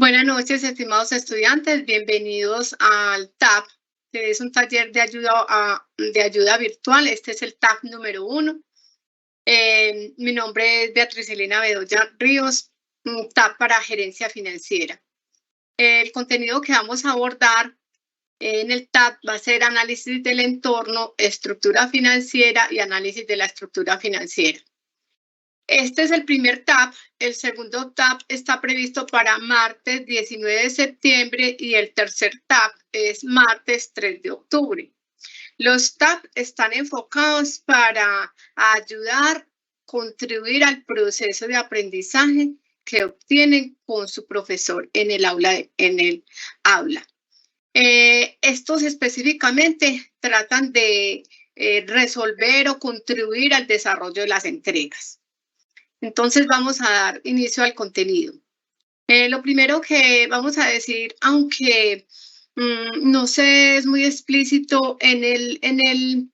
Buenas noches, estimados estudiantes. Bienvenidos al TAP, que es un taller de ayuda virtual. Este es el TAP número 1. Mi nombre es Beatriz Elena Bedoya Ríos, un TAP para gerencia financiera. El contenido que vamos a abordar en el TAP va a ser análisis del entorno, estructura financiera y análisis de la estructura financiera. Este es el primer TAP. El segundo TAP está previsto para martes 19 de septiembre y el tercer TAP es martes 3 de octubre. Los TAP están enfocados para ayudar, contribuir al proceso de aprendizaje que obtienen con su profesor en el aula. Estos específicamente tratan de resolver o contribuir al desarrollo de las entregas. Entonces vamos a dar inicio al contenido. Lo primero que vamos a decir, aunque no se es muy explícito en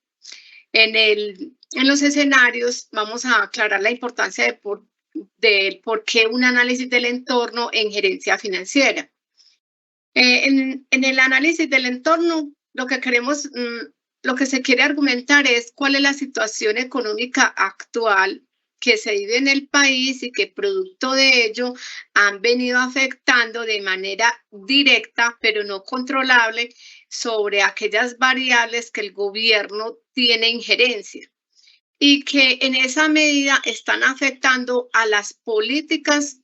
los escenarios, vamos a aclarar la importancia de por qué un análisis del entorno en gerencia financiera. En el análisis del entorno, lo que se quiere argumentar es cuál es la situación económica actual que se vive en el país y que producto de ello han venido afectando de manera directa, pero no controlable, sobre aquellas variables que el gobierno tiene injerencia y que en esa medida están afectando a las políticas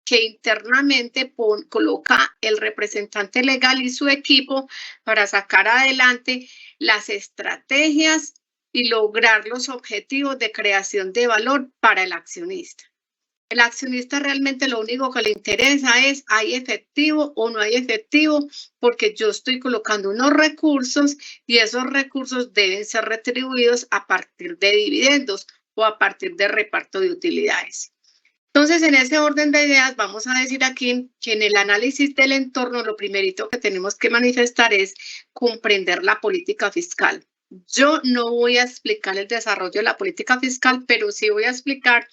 que internamente coloca el representante legal y su equipo para sacar adelante las estrategias y lograr los objetivos de creación de valor para el accionista. El accionista realmente lo único que le interesa es, ¿hay efectivo o no hay efectivo? Porque yo estoy colocando unos recursos y esos recursos deben ser retribuidos a partir de dividendos o a partir de reparto de utilidades. Entonces, en ese orden de ideas, vamos a decir aquí que en el análisis del entorno, lo primerito que tenemos que manifestar es comprender la política fiscal. Yo no voy a explicar el desarrollo de la política fiscal, pero sí voy a explicar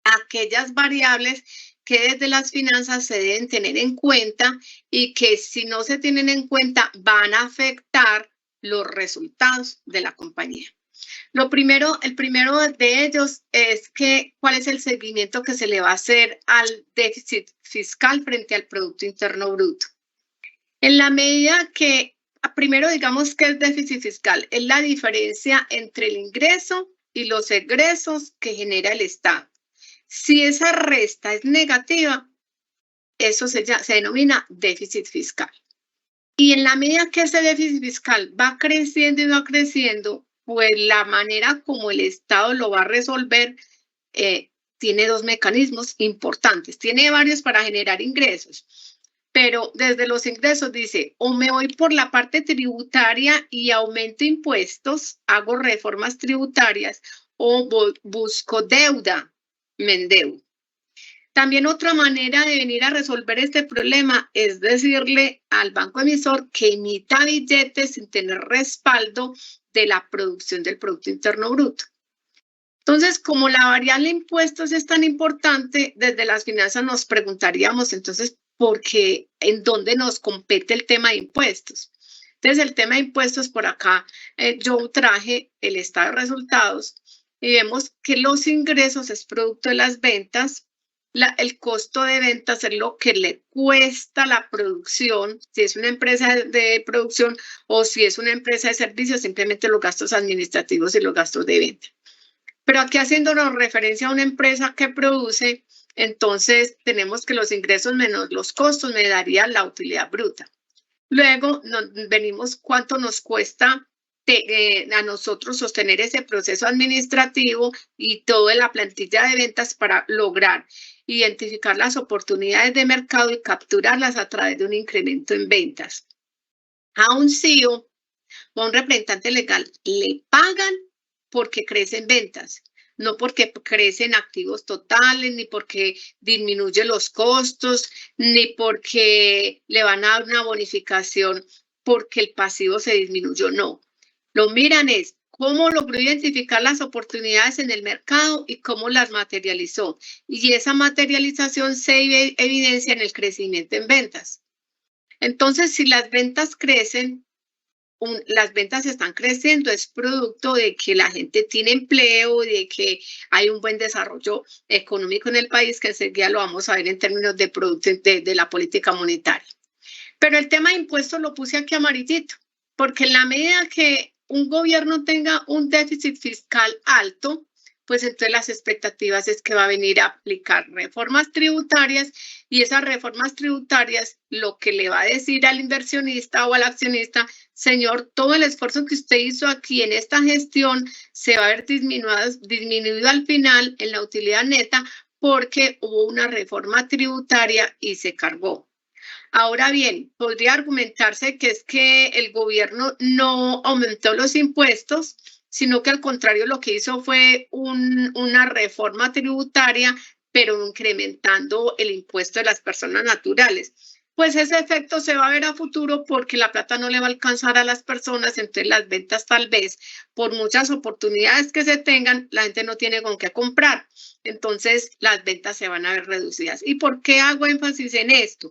aquellas variables que desde las finanzas se deben tener en cuenta y que si no se tienen en cuenta van a afectar los resultados de la compañía. El primero de ellos es cuál es el seguimiento que se le va a hacer al déficit fiscal frente al Producto Interno Bruto. En la medida que, primero digamos que es déficit fiscal, es la diferencia entre el ingreso y los egresos que genera el Estado. Si esa resta es negativa, eso se denomina déficit fiscal. Y en la medida que ese déficit fiscal va creciendo y va creciendo, pues la manera como el Estado lo va a resolver tiene dos mecanismos importantes. Tiene varios para generar ingresos, pero desde los ingresos dice, o me voy por la parte tributaria y aumento impuestos, hago reformas tributarias, o busco deuda, me endeudo. También otra manera de venir a resolver este problema es decirle al banco emisor que emita billetes sin tener respaldo de la producción del Producto Interno Bruto. Entonces, como la variable impuestos es tan importante, desde las finanzas nos preguntaríamos entonces, ¿por qué? ¿En dónde nos compete el tema de impuestos? Entonces, el tema de impuestos por acá, yo traje el estado de resultados y vemos que los ingresos es producto de las ventas. El costo de ventas es lo que le cuesta la producción, si es una empresa de producción o si es una empresa de servicios, simplemente los gastos administrativos y los gastos de venta. Pero aquí haciéndonos referencia a una empresa que produce, entonces tenemos que los ingresos menos los costos me darían la utilidad bruta. Luego venimos cuánto nos cuesta a nosotros sostener ese proceso administrativo y toda la plantilla de ventas para lograr identificar las oportunidades de mercado y capturarlas a través de un incremento en ventas. A un CEO o a un representante legal le pagan porque crecen ventas, no porque crecen activos totales, ni porque disminuye los costos, ni porque le van a dar una bonificación porque el pasivo se disminuyó, no. Lo miran es cómo logró identificar las oportunidades en el mercado y cómo las materializó. Y esa materialización se evidencia en el crecimiento en ventas. Entonces, si las ventas crecen, las ventas están creciendo, es producto de que la gente tiene empleo, de que hay un buen desarrollo económico en el país, que enseguida lo vamos a ver en términos de producto de la política monetaria. Pero el tema de impuestos lo puse aquí amarillito, porque en la medida que un gobierno tenga un déficit fiscal alto, pues entonces las expectativas es que va a venir a aplicar reformas tributarias, y esas reformas tributarias lo que le va a decir al inversionista o al accionista: señor, todo el esfuerzo que usted hizo aquí en esta gestión se va a ver disminuido al final en la utilidad neta, porque hubo una reforma tributaria y se cargó. Ahora bien, podría argumentarse que es que el gobierno no aumentó los impuestos, sino que al contrario lo que hizo fue una reforma tributaria, pero incrementando el impuesto de las personas naturales. Pues ese efecto se va a ver a futuro, porque la plata no le va a alcanzar a las personas, entonces las ventas, tal vez por muchas oportunidades que se tengan, la gente no tiene con qué comprar. Entonces las ventas se van a ver reducidas. ¿Y por qué hago énfasis en esto?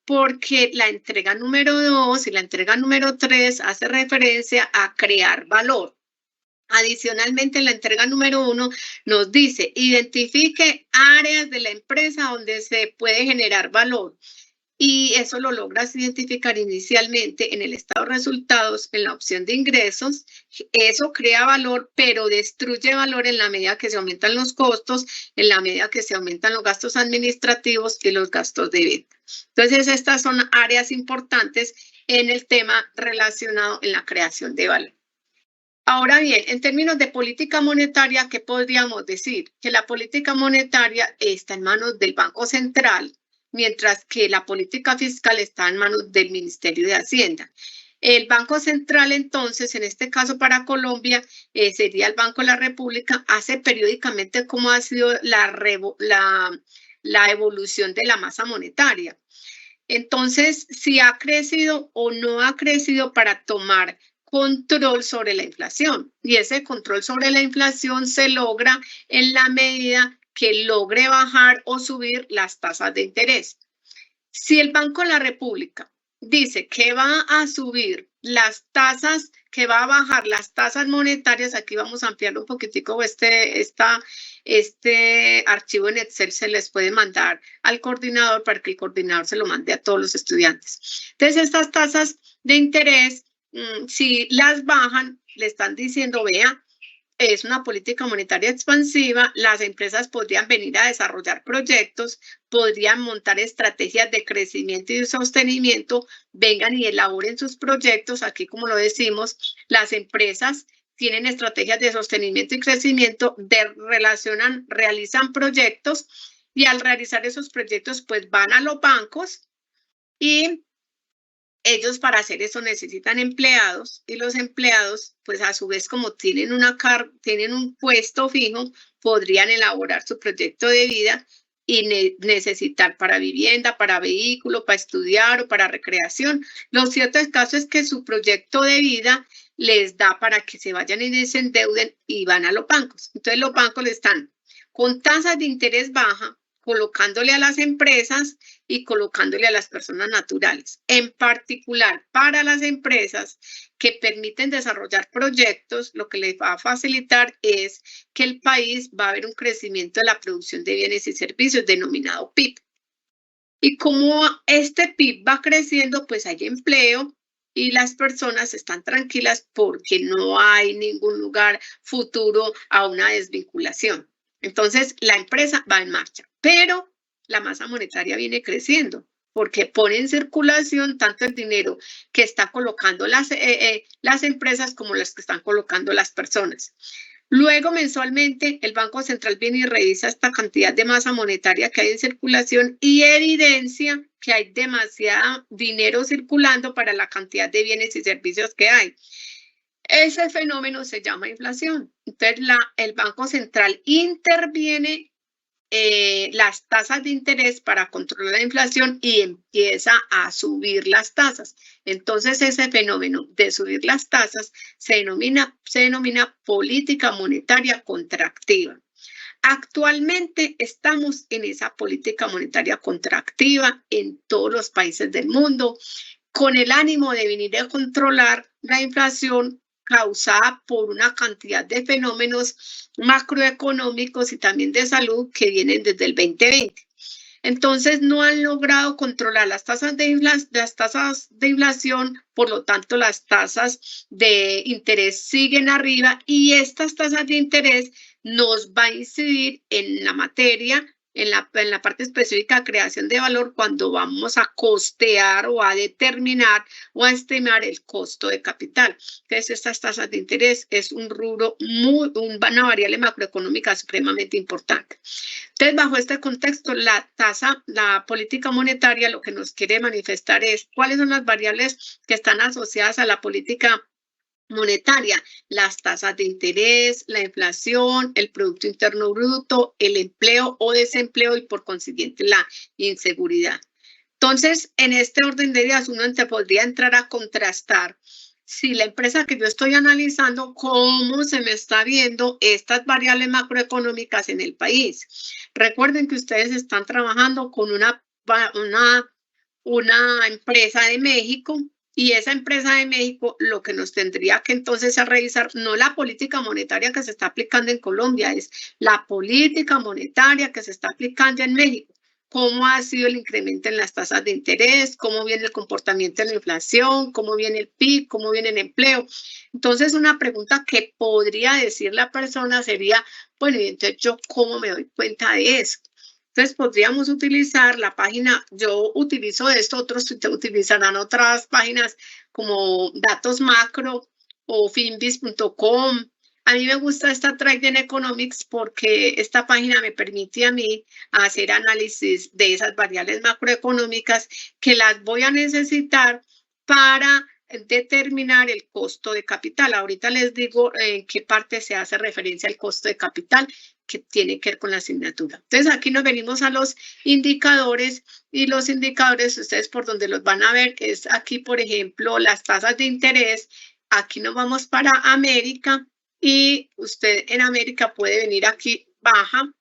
Porque la entrega número 2 y la entrega número 3 hace referencia a crear valor. Adicionalmente, la entrega número 1 nos dice: identifique áreas de la empresa donde se puede generar valor. Y eso lo logras identificar inicialmente en el estado de resultados, en la opción de ingresos. Eso crea valor, pero destruye valor en la medida que se aumentan los costos, en la medida que se aumentan los gastos administrativos y los gastos de venta. Entonces, estas son áreas importantes en el tema relacionado en la creación de valor. Ahora bien, en términos de política monetaria, ¿qué podríamos decir? Que la política monetaria está en manos del Banco Central, mientras que la política fiscal está en manos del Ministerio de Hacienda. El Banco Central, entonces, en este caso para Colombia, sería el Banco de la República, hace periódicamente cómo ha sido la evolución de la masa monetaria. Entonces, si ha crecido o no ha crecido, para tomar control sobre la inflación. Y ese control sobre la inflación se logra en la medida que logre bajar o subir las tasas de interés. Si el Banco de la República dice que va a subir las tasas, que va a bajar las tasas monetarias, aquí vamos a ampliarlo un poquitico, este archivo en Excel se les puede mandar al coordinador para que el coordinador se lo mande a todos los estudiantes. Entonces, estas tasas de interés, si las bajan, le están diciendo: vea, es una política monetaria expansiva, las empresas podrían venir a desarrollar proyectos, podrían montar estrategias de crecimiento y de sostenimiento, vengan y elaboren sus proyectos. Aquí, como lo decimos, las empresas tienen estrategias de sostenimiento y crecimiento, realizan proyectos, y al realizar esos proyectos, pues van a los bancos, y ellos para hacer eso necesitan empleados, y los empleados, pues a su vez, como tienen un puesto fijo, podrían elaborar su proyecto de vida y necesitar para vivienda, para vehículo, para estudiar o para recreación. Lo cierto del caso es que su proyecto de vida les da para que se vayan y se endeuden y van a los bancos. Entonces los bancos le están con tasas de interés baja, colocándole a las empresas y colocándole a las personas naturales. En particular, para las empresas que permiten desarrollar proyectos, lo que les va a facilitar es que el país va a ver un crecimiento de la producción de bienes y servicios, denominado PIB. Y como este PIB va creciendo, pues hay empleo y las personas están tranquilas porque no hay ningún lugar futuro a una desvinculación. Entonces, la empresa va en marcha, pero la masa monetaria viene creciendo porque pone en circulación tanto el dinero que está colocando las empresas como las que están colocando las personas. Luego, mensualmente, el Banco Central viene y revisa esta cantidad de masa monetaria que hay en circulación y evidencia que hay demasiado dinero circulando para la cantidad de bienes y servicios que hay. Ese fenómeno se llama inflación. Entonces, el Banco Central interviene las tasas de interés para controlar la inflación y empieza a subir las tasas. Entonces, ese fenómeno de subir las tasas se denomina política monetaria contractiva. Actualmente estamos en esa política monetaria contractiva en todos los países del mundo, con el ánimo de venir a controlar la inflación causada por una cantidad de fenómenos macroeconómicos y también de salud que vienen desde el 2020. Entonces, no han logrado controlar las tasas de inflación, por lo tanto, las tasas de interés siguen arriba y estas tasas de interés nos va a incidir en la materia, en la parte específica de creación de valor cuando vamos a costear o a determinar o a estimar el costo de capital. Entonces, estas tasas de interés es un rubro una variable macroeconómica supremamente importante. Entonces, bajo este contexto, la política monetaria lo que nos quiere manifestar es cuáles son las variables que están asociadas a la política monetaria, las tasas de interés, la inflación, el Producto Interno Bruto, el empleo o desempleo y por consiguiente la inseguridad. Entonces, en este orden de ideas, uno podría entrar a contrastar si la empresa que yo estoy analizando, cómo se me está viendo estas variables macroeconómicas en el país. Recuerden que ustedes están trabajando con una empresa de México y esa empresa de México lo que nos tendría que entonces a revisar no la política monetaria que se está aplicando en Colombia, es la política monetaria que se está aplicando en México. Cómo ha sido el incremento en las tasas de interés, cómo viene el comportamiento de la inflación, cómo viene el PIB, cómo viene el empleo. Entonces, una pregunta que podría decir la persona sería, bueno, ¿y entonces yo cómo me doy cuenta de eso? Entonces, podríamos utilizar la página, yo utilizo esto, otros utilizarán otras páginas como Datos Macro o finbis.com. A mí me gusta esta Trading Economics porque esta página me permite a mí hacer análisis de esas variables macroeconómicas que las voy a necesitar para determinar el costo de capital. Ahorita les digo en qué parte se hace referencia al costo de capital que tiene que ver con la asignatura. Entonces, aquí nos venimos a los indicadores y los indicadores, ustedes por donde los van a ver, es aquí, por ejemplo, las tasas de interés. Aquí nos vamos para América y usted en América puede venir aquí, baja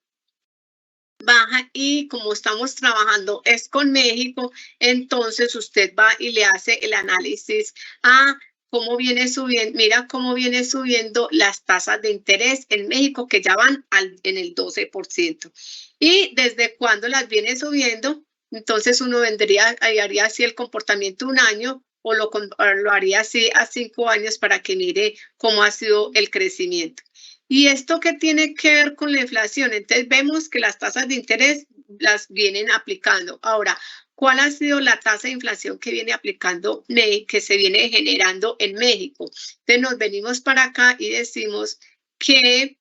y como estamos trabajando es con México, entonces usted va y le hace el análisis a cómo viene subiendo, mira cómo viene subiendo las tasas de interés en México que ya van en el 12%. Y desde cuándo las viene subiendo, entonces uno haría así el comportamiento un año o lo haría así a 5 años para que mire cómo ha sido el crecimiento. ¿Y esto qué tiene que ver con la inflación? Entonces vemos que las tasas de interés las vienen aplicando. Ahora, ¿cuál ha sido la tasa de inflación que viene aplicando, que se viene generando en México? Entonces nos venimos para acá y decimos que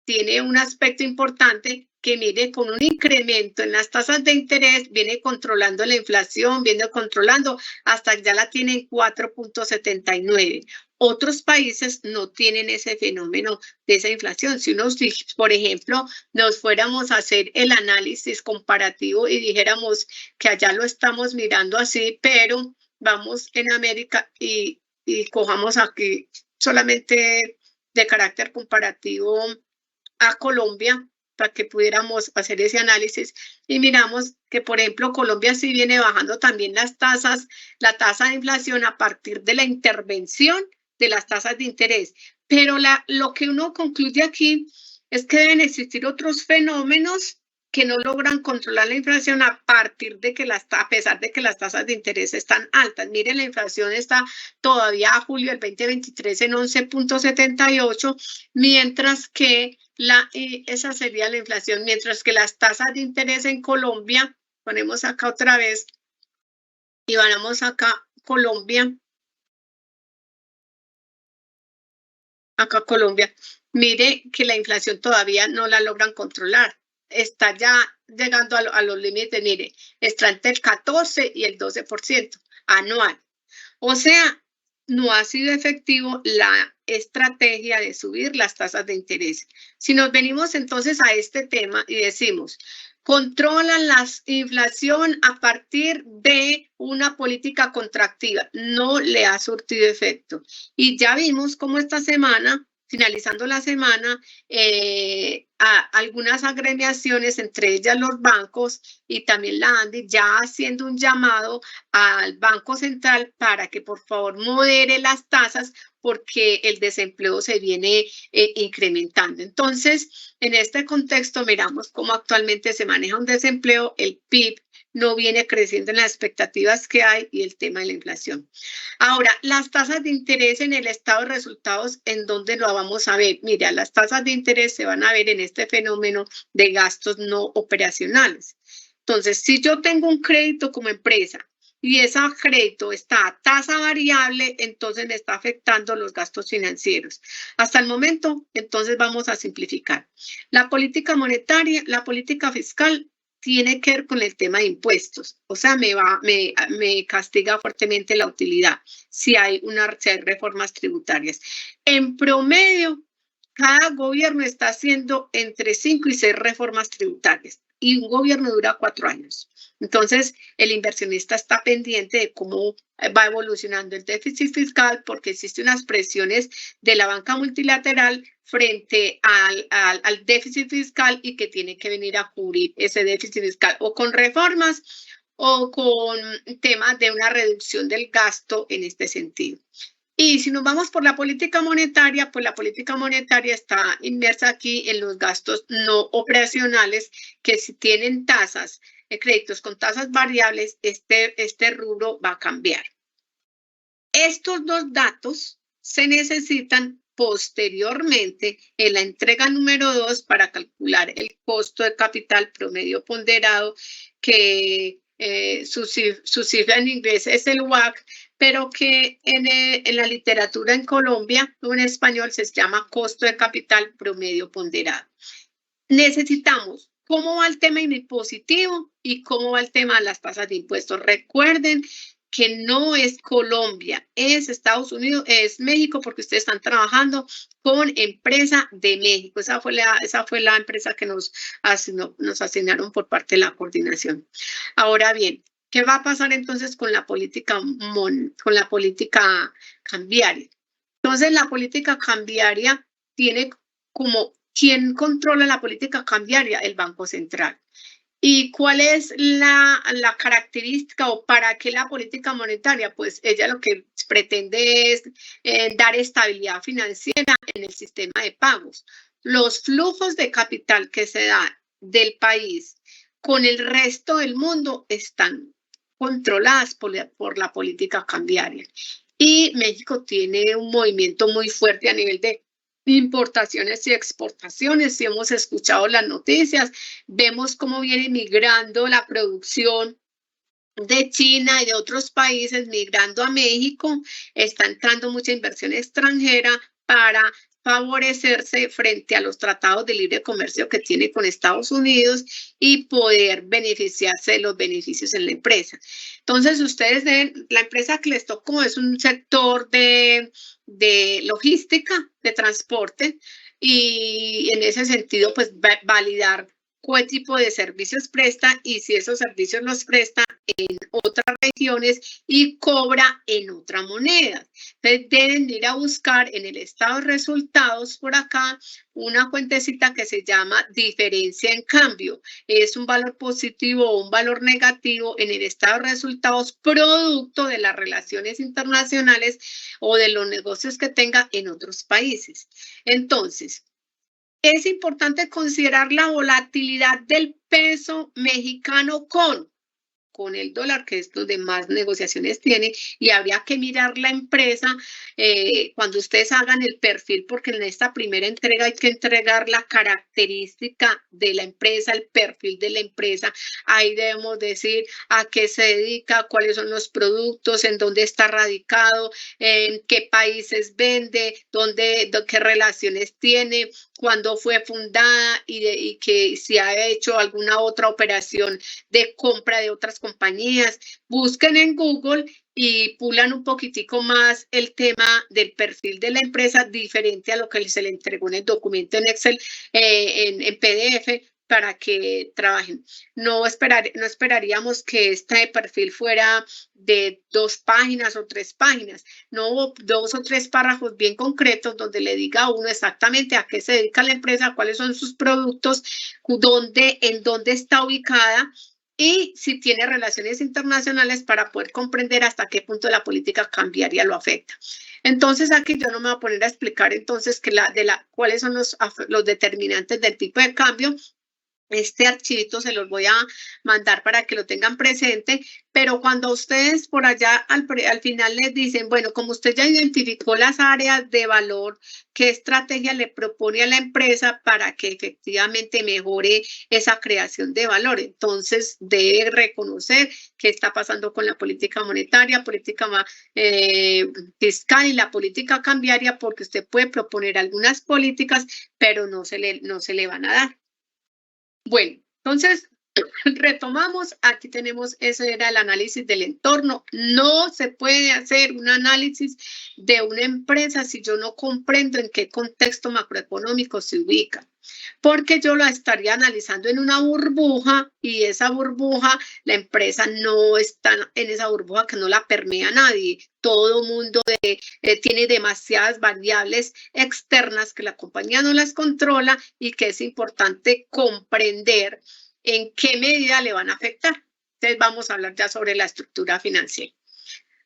tiene un aspecto importante que mire con un incremento en las tasas de interés, viene controlando la inflación, viene controlando hasta que ya la tienen 4.79. Otros países no tienen ese fenómeno de esa inflación. Si uno, por ejemplo, nos fuéramos a hacer el análisis comparativo y dijéramos que allá lo estamos mirando así, pero vamos en América y cojamos aquí solamente de carácter comparativo a Colombia para que pudiéramos hacer ese análisis y miramos que, por ejemplo, Colombia sí viene bajando también la tasa de inflación a partir de la intervención de las tasas de interés. Pero lo que uno concluye aquí es que deben existir otros fenómenos que no logran controlar la inflación a pesar de que las tasas de interés están altas. Miren, la inflación está todavía a julio del 2023 en 11.78, mientras que esa sería la inflación, mientras que las tasas de interés en Colombia, ponemos acá otra vez y vamos acá, Colombia, acá Colombia, mire que la inflación todavía no la logran controlar. Está ya llegando a los límites, mire, está entre el 14 y el 12% anual. O sea, no ha sido efectivo la estrategia de subir las tasas de interés. Si nos venimos entonces a este tema y decimos, controlan la inflación a partir de una política contractiva, no le ha surtido efecto. Y ya vimos cómo esta semana, finalizando la semana, algunas agremiaciones, entre ellas los bancos y también la ANDI, ya haciendo un llamado al Banco Central para que por favor modere las tasas porque el desempleo se viene incrementando. Entonces, en este contexto miramos cómo actualmente se maneja un desempleo, el PIB no viene creciendo en las expectativas que hay y el tema de la inflación. Ahora, las tasas de interés en el estado de resultados, ¿en dónde lo vamos a ver? Mira, las tasas de interés se van a ver en este fenómeno de gastos no operacionales. Entonces, si yo tengo un crédito como empresa y ese crédito está a tasa variable, entonces me está afectando los gastos financieros. Hasta el momento, entonces vamos a simplificar. La política monetaria, la política fiscal tiene que ver con el tema de impuestos. O sea, me castiga fuertemente la utilidad si hay reformas tributarias. En promedio, cada gobierno está haciendo entre 5 y 6 reformas tributarias y un gobierno dura 4 años. Entonces, el inversionista está pendiente de cómo va evolucionando el déficit fiscal porque existen unas presiones de la banca multilateral frente al déficit fiscal y que tiene que venir a cubrir ese déficit fiscal o con reformas o con temas de una reducción del gasto en este sentido. Y si nos vamos por la política monetaria, pues la política monetaria está inmersa aquí en los gastos no operacionales que si tienen tasas, créditos con tasas variables, este rubro va a cambiar. Estos dos datos se necesitan posteriormente en la entrega número 2 para calcular el costo de capital promedio ponderado, que su cifra en inglés es el WACC, pero que en la literatura en Colombia o en español se llama costo de capital promedio ponderado. Necesitamos cómo va el tema impositivo y cómo va el tema de las tasas de impuestos. Recuerden que no es Colombia, es Estados Unidos, es México, porque ustedes están trabajando con empresa de México. Esa fue la empresa que nos asignaron por parte de la coordinación. Ahora bien, ¿qué va a pasar entonces con la política cambiaria? Entonces, la política cambiaria tiene como, ¿quién controla la política cambiaria? El Banco Central. ¿Y cuál es la característica o para qué la política monetaria? Pues ella lo que pretende es dar estabilidad financiera en el sistema de pagos. Los flujos de capital que se dan del país con el resto del mundo están controladas por la política cambiaria. Y México tiene un movimiento muy fuerte a nivel de importaciones y exportaciones. Si hemos escuchado las noticias, vemos cómo viene migrando la producción de China y de otros países migrando a México. Está entrando mucha inversión extranjera para favorecerse frente a los tratados de libre comercio que tiene con Estados Unidos y poder beneficiarse de los beneficios en la empresa. Entonces, ustedes ven, la empresa que les tocó es un sector de logística, de transporte, y en ese sentido, pues validar qué tipo de servicios presta y si esos servicios los presta en otras regiones y cobra en otra moneda. Entonces deben ir a buscar en el estado de resultados por acá una cuentecita que se llama diferencia en cambio. Es un valor positivo o un valor negativo en el estado de resultados producto de las relaciones internacionales o de los negocios que tenga en otros países. Entonces, es importante considerar la volatilidad del peso mexicano con el dólar, que es donde más negociaciones tiene, y habría que mirar la empresa cuando ustedes hagan el perfil, porque en esta primera entrega hay que entregar la característica de la empresa, el perfil de la empresa. Ahí debemos decir a qué se dedica, cuáles son los productos, en dónde está radicado, en qué países vende, qué relaciones tiene, cuándo fue fundada y que si ha hecho alguna otra operación de compra de otras compañías. Busquen en Google y pulan un poquitico más el tema del perfil de la empresa, diferente a lo que se le entregó en el documento en Excel, en PDF, para que trabajen. No esperaríamos que este perfil fuera de 2 páginas o 3 páginas, no 2 o 3 párrafos bien concretos donde le diga a uno exactamente a qué se dedica la empresa, cuáles son sus productos, en dónde está ubicada y si tiene relaciones internacionales para poder comprender hasta qué punto la política cambiaria lo afecta. Entonces aquí yo no me voy a poner a explicar entonces cuáles son los determinantes del tipo de cambio. Este archivito se los voy a mandar para que lo tengan presente, pero cuando ustedes por allá al final les dicen, bueno, como usted ya identificó las áreas de valor, ¿qué estrategia le propone a la empresa para que efectivamente mejore esa creación de valor? Entonces, debe reconocer qué está pasando con la política monetaria, política fiscal y la política cambiaria, porque usted puede proponer algunas políticas, pero no se le van a dar. Bueno, entonces retomamos, aquí tenemos, ese era el análisis del entorno. No se puede hacer un análisis de una empresa si yo no comprendo en qué contexto macroeconómico se ubica, porque yo la estaría analizando en una burbuja y esa burbuja, la empresa no está en esa burbuja que no la permea nadie. Todo mundo tiene demasiadas variables externas que la compañía no las controla y que es importante comprender en qué medida le van a afectar. Entonces vamos a hablar ya sobre la estructura financiera.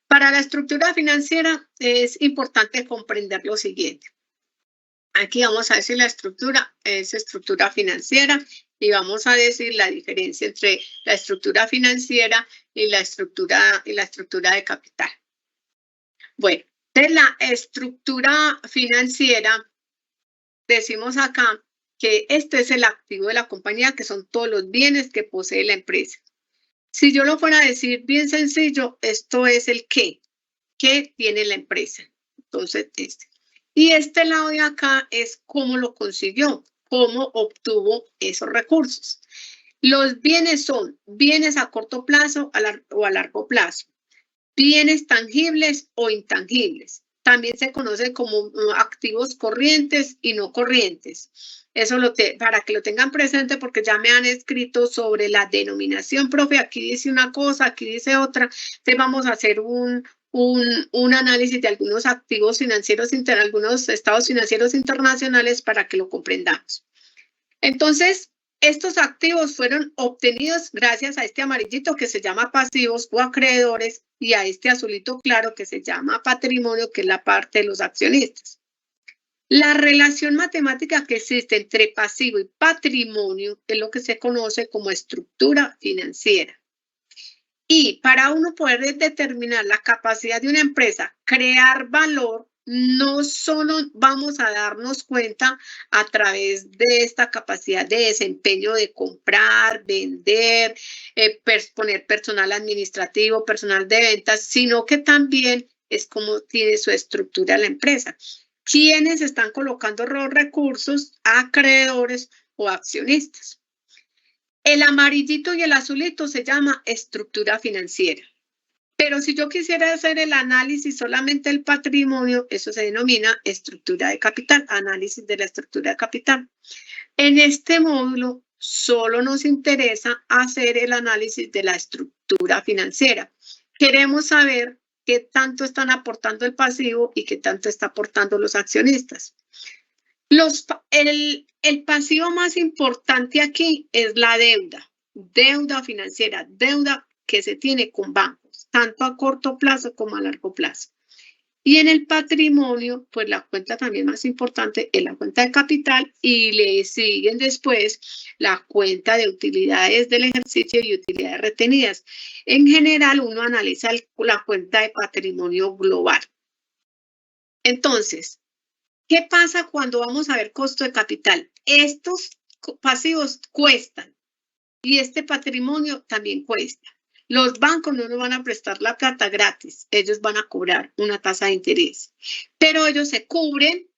Para la estructura financiera es importante comprender lo siguiente. Aquí vamos a decir la estructura es estructura financiera y vamos a decir la diferencia entre la estructura financiera y la estructura de capital. Bueno, de la estructura financiera decimos acá que este es el activo de la compañía, que son todos los bienes que posee la empresa. Si yo lo fuera a decir bien sencillo, esto es el qué tiene la empresa. Entonces, Y este lado de acá es cómo lo consiguió, cómo obtuvo esos recursos. Los bienes son bienes a corto plazo o a largo plazo, bienes tangibles o intangibles. También se conoce como activos corrientes y no corrientes. Eso para que lo tengan presente, porque ya me han escrito sobre la denominación, profe, aquí dice una cosa, aquí dice otra. Entonces vamos a hacer un análisis de algunos activos financieros, algunos estados financieros internacionales para que lo comprendamos. Entonces, estos activos fueron obtenidos gracias a este amarillito que se llama pasivos o acreedores y a este azulito claro que se llama patrimonio, que es la parte de los accionistas. La relación matemática que existe entre pasivo y patrimonio es lo que se conoce como estructura financiera. Y para uno poder determinar la capacidad de una empresa, crear valor, no solo vamos a darnos cuenta a través de esta capacidad de desempeño de comprar, vender, poner personal administrativo, personal de ventas, sino que también es como tiene su estructura la empresa. ¿Quiénes están colocando los recursos? Acreedores o accionistas. El amarillito y el azulito se llama estructura financiera. Pero si yo quisiera hacer el análisis solamente del patrimonio, eso se denomina estructura de capital, análisis de la estructura de capital. En este módulo solo nos interesa hacer el análisis de la estructura financiera. Queremos saber qué tanto están aportando el pasivo y qué tanto está aportando los accionistas. El pasivo más importante aquí es la deuda financiera, deuda que se tiene con bancos, tanto a corto plazo como a largo plazo. Y en el patrimonio, pues la cuenta también más importante es la cuenta de capital y le siguen después la cuenta de utilidades del ejercicio y utilidades retenidas. En general, uno analiza la cuenta de patrimonio global. Entonces, ¿qué pasa cuando vamos a ver costo de capital? Estos pasivos cuestan y este patrimonio también cuesta. Los bancos no nos van a prestar la plata gratis, ellos van a cobrar una tasa de interés, pero ellos se cubren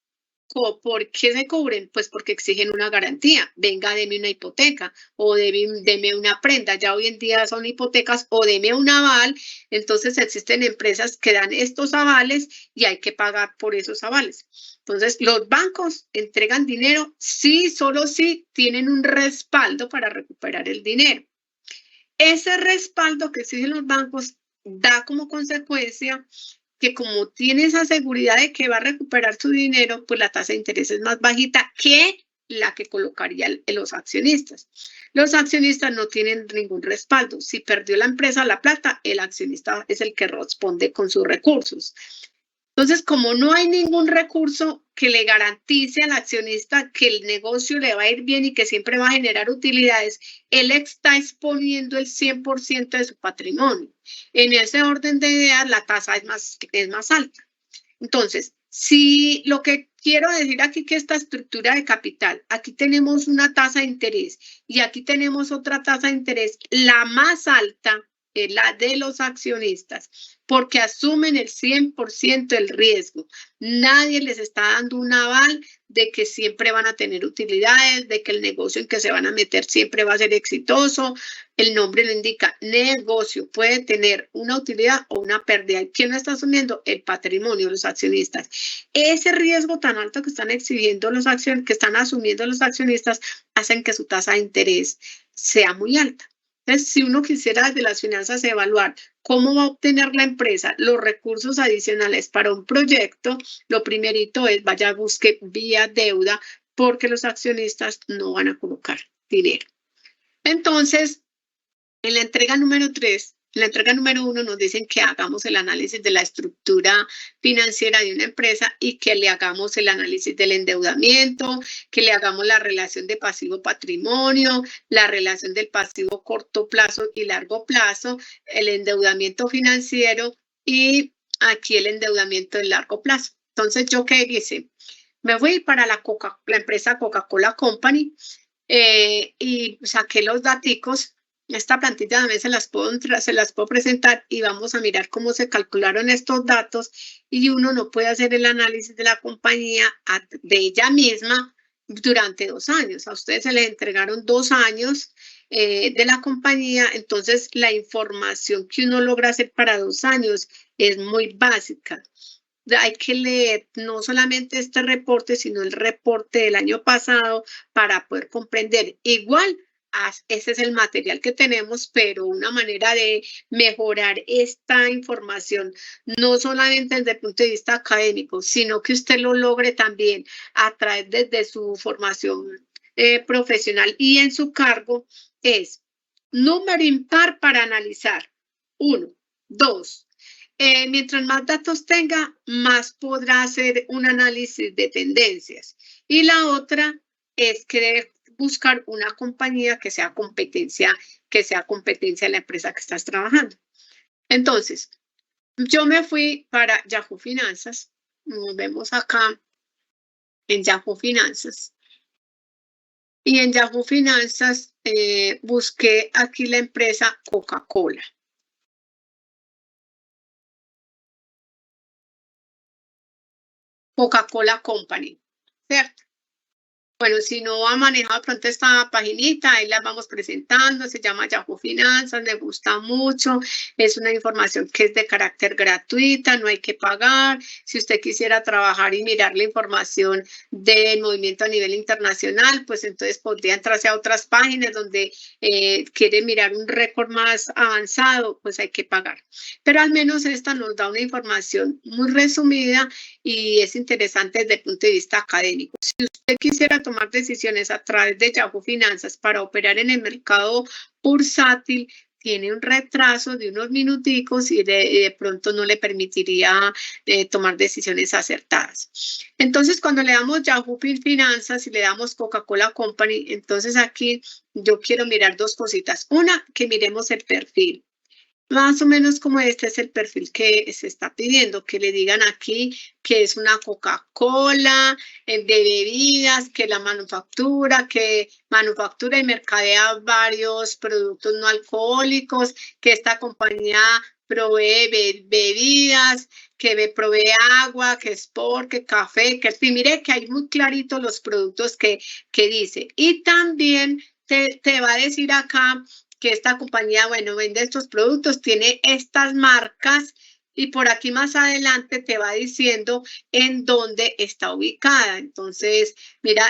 ¿Por qué se cubren? Pues porque exigen una garantía. Venga, deme una hipoteca o deme una prenda. Ya hoy en día son hipotecas o deme un aval. Entonces existen empresas que dan estos avales y hay que pagar por esos avales. Entonces los bancos entregan dinero sí, solo si tienen un respaldo para recuperar el dinero. Ese respaldo que exigen los bancos da como consecuencia que como tiene esa seguridad de que va a recuperar su dinero, pues la tasa de interés es más bajita que la que colocarían los accionistas. Los accionistas no tienen ningún respaldo. Si perdió la empresa la plata, el accionista es el que responde con sus recursos. Entonces, como no hay ningún recurso que le garantice al accionista que el negocio le va a ir bien y que siempre va a generar utilidades, él está exponiendo el 100% de su patrimonio. En ese orden de ideas, la tasa es más alta. Entonces, si lo que quiero decir aquí que esta estructura de capital, aquí tenemos una tasa de interés y aquí tenemos otra tasa de interés, la más alta es la de los accionistas, porque asumen el 100% del riesgo. Nadie les está dando un aval de que siempre van a tener utilidades, de que el negocio en que se van a meter siempre va a ser exitoso. El nombre lo indica, negocio, puede tener una utilidad o una pérdida. ¿Quién lo está asumiendo? El patrimonio, los accionistas. Ese riesgo tan alto que están exhibiendo que están asumiendo los accionistas, hacen que su tasa de interés sea muy alta. Entonces, si uno quisiera desde las finanzas evaluar cómo va a obtener la empresa los recursos adicionales para un proyecto, lo primerito es vaya a busque vía deuda porque los accionistas no van a colocar dinero. Entonces, en la entrega número 3, en la entrega número 1 nos dicen que hagamos el análisis de la estructura financiera de una empresa y que le hagamos el análisis del endeudamiento, que le hagamos la relación de pasivo-patrimonio, la relación del pasivo corto plazo y largo plazo, el endeudamiento financiero y aquí el endeudamiento de largo plazo. Entonces, ¿yo qué hice? Me fui para la empresa Coca-Cola Company y saqué los daticos. Esta plantilla también se las puedo presentar y vamos a mirar cómo se calcularon estos datos y uno no puede hacer el análisis de la compañía de ella misma durante 2 años. A ustedes se les entregaron 2 años de la compañía, entonces la información que uno logra hacer para 2 años es muy básica. Hay que leer no solamente este reporte, sino el reporte del año pasado para poder comprender. Igual, ese es el material que tenemos, pero una manera de mejorar esta información, no solamente desde el punto de vista académico, sino que usted lo logre también a través de su formación profesional y en su cargo, es número impar para analizar. 1, 2. Mientras más datos tenga, más podrá hacer un análisis de tendencias. Y la otra es querer buscar una compañía que sea competencia de la empresa que estás trabajando. Entonces, yo me fui para Yahoo Finanzas. Nos vemos acá en Yahoo Finanzas. Y en Yahoo Finanzas busqué aquí la empresa Coca-Cola. Coca-Cola Company, ¿cierto? Bueno, si no ha manejado pronto esta paginita, ahí la vamos presentando, se llama Yahoo Finanzas, me gusta mucho, es una información que es de carácter gratuita, no hay que pagar. Si usted quisiera trabajar y mirar la información del movimiento a nivel internacional, pues entonces podría entrarse a otras páginas donde quiere mirar un récord más avanzado, pues hay que pagar. Pero al menos esta nos da una información muy resumida y es interesante desde el punto de vista académico. Si usted quisiera tomar decisiones a través de Yahoo Finanzas para operar en el mercado bursátil, tiene un retraso de unos minuticos y de pronto no le permitiría tomar decisiones acertadas. Entonces, cuando le damos Yahoo Finanzas y le damos Coca-Cola Company, entonces aquí yo quiero mirar 2 cositas. Una, que miremos el perfil. Más o menos como este es el perfil que se está pidiendo, que le digan aquí que es una Coca-Cola de bebidas, que la manufactura y mercadea varios productos no alcohólicos, que esta compañía provee bebidas, que provee agua, que sport, que café, que mire que hay muy clarito los productos que dice. Y también te va a decir acá que esta compañía, bueno, vende estos productos, tiene estas marcas y por aquí más adelante te va diciendo en dónde está ubicada. Entonces, mira,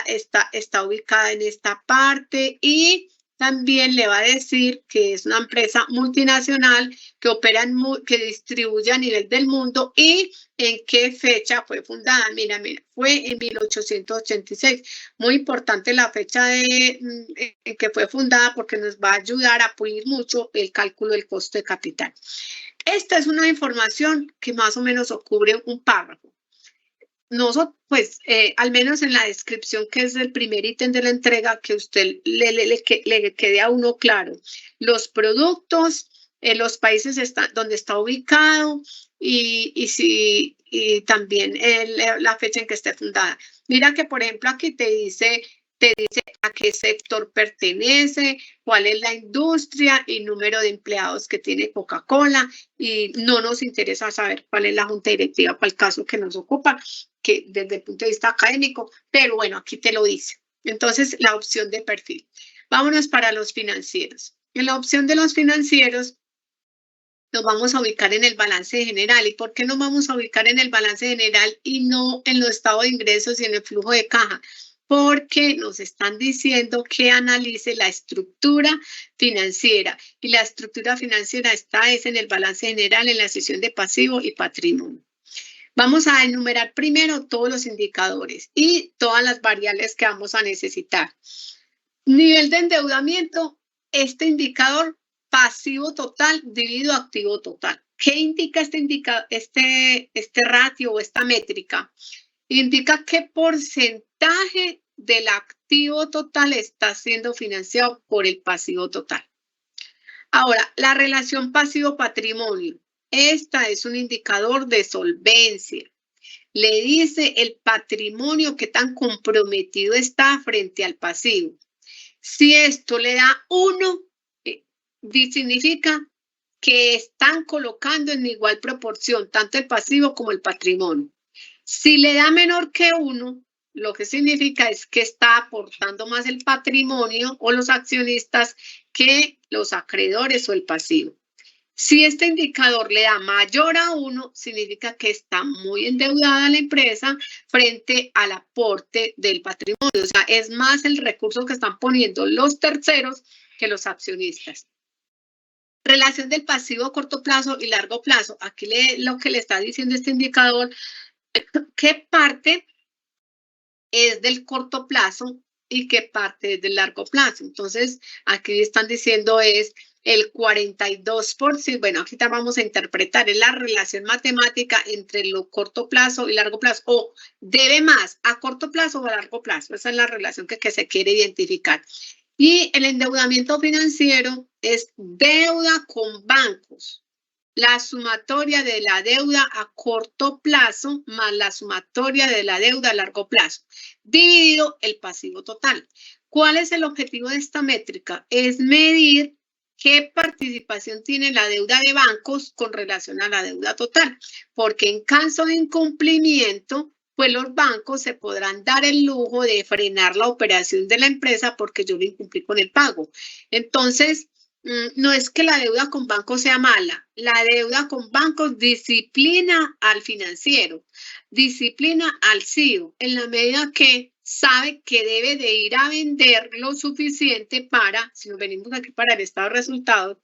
está ubicada en esta parte y también le va a decir que es una empresa multinacional que opera, que distribuye a nivel del mundo y en qué fecha fue fundada. Mira, fue en 1886. Muy importante la fecha en que fue fundada porque nos va a ayudar a pulir mucho el cálculo del costo de capital. Esta es una información que más o menos cubre un párrafo. Nosotros, pues, al menos en la descripción, que es el primer ítem de la entrega, que usted le quede a uno claro. Los productos, los países donde está ubicado y también la fecha en que esté fundada. Mira que, por ejemplo, aquí te dice a qué sector pertenece, cuál es la industria y número de empleados que tiene Coca-Cola, y no nos interesa saber cuál es la junta directiva para el caso que nos ocupa, que desde el punto de vista académico, pero bueno, aquí te lo dice. Entonces, la opción de perfil. Vámonos para los financieros. En la opción de los financieros, nos vamos a ubicar en el balance general. ¿Y por qué nos vamos a ubicar en el balance general y no en los estados de ingresos y en el flujo de caja? Porque nos están diciendo que analice la estructura financiera. Y la estructura financiera es en el balance general, en la sección de pasivo y patrimonio. Vamos a enumerar primero todos los indicadores y todas las variables que vamos a necesitar. Nivel de endeudamiento, este indicador pasivo total dividido activo total. ¿Qué indica este ratio o esta métrica? Indica qué porcentaje del activo total está siendo financiado por el pasivo total. Ahora, la relación pasivo-patrimonio. Esta es un indicador de solvencia. Le dice el patrimonio que tan comprometido está frente al pasivo. Si esto le da 1, significa que están colocando en igual proporción tanto el pasivo como el patrimonio. Si le da menor que 1, lo que significa es que está aportando más el patrimonio o los accionistas que los acreedores o el pasivo. Si este indicador le da mayor a 1, significa que está muy endeudada la empresa frente al aporte del patrimonio. O sea, es más el recurso que están poniendo los terceros que los accionistas. Relación del pasivo a corto plazo y largo plazo. Aquí lo que le está diciendo este indicador, qué parte es del corto plazo y qué parte es del largo plazo. Entonces, aquí están diciendo es el 42%, bueno, aquí vamos a interpretar, es la relación matemática entre lo corto plazo y largo plazo, o debe más a corto plazo o a largo plazo. Esa es la relación que se quiere identificar. Y el endeudamiento financiero es deuda con bancos. La sumatoria de la deuda a corto plazo más la sumatoria de la deuda a largo plazo, dividido el pasivo total. ¿Cuál es el objetivo de esta métrica? Es medir qué participación tiene la deuda de bancos con relación a la deuda total, porque en caso de incumplimiento, pues los bancos se podrán dar el lujo de frenar la operación de la empresa porque yo lo incumplí con el pago. Entonces, no es que la deuda con bancos sea mala, la deuda con bancos disciplina al financiero, disciplina al CEO, en la medida que sabe que debe de ir a vender lo suficiente para, si nos venimos aquí para el estado de resultados,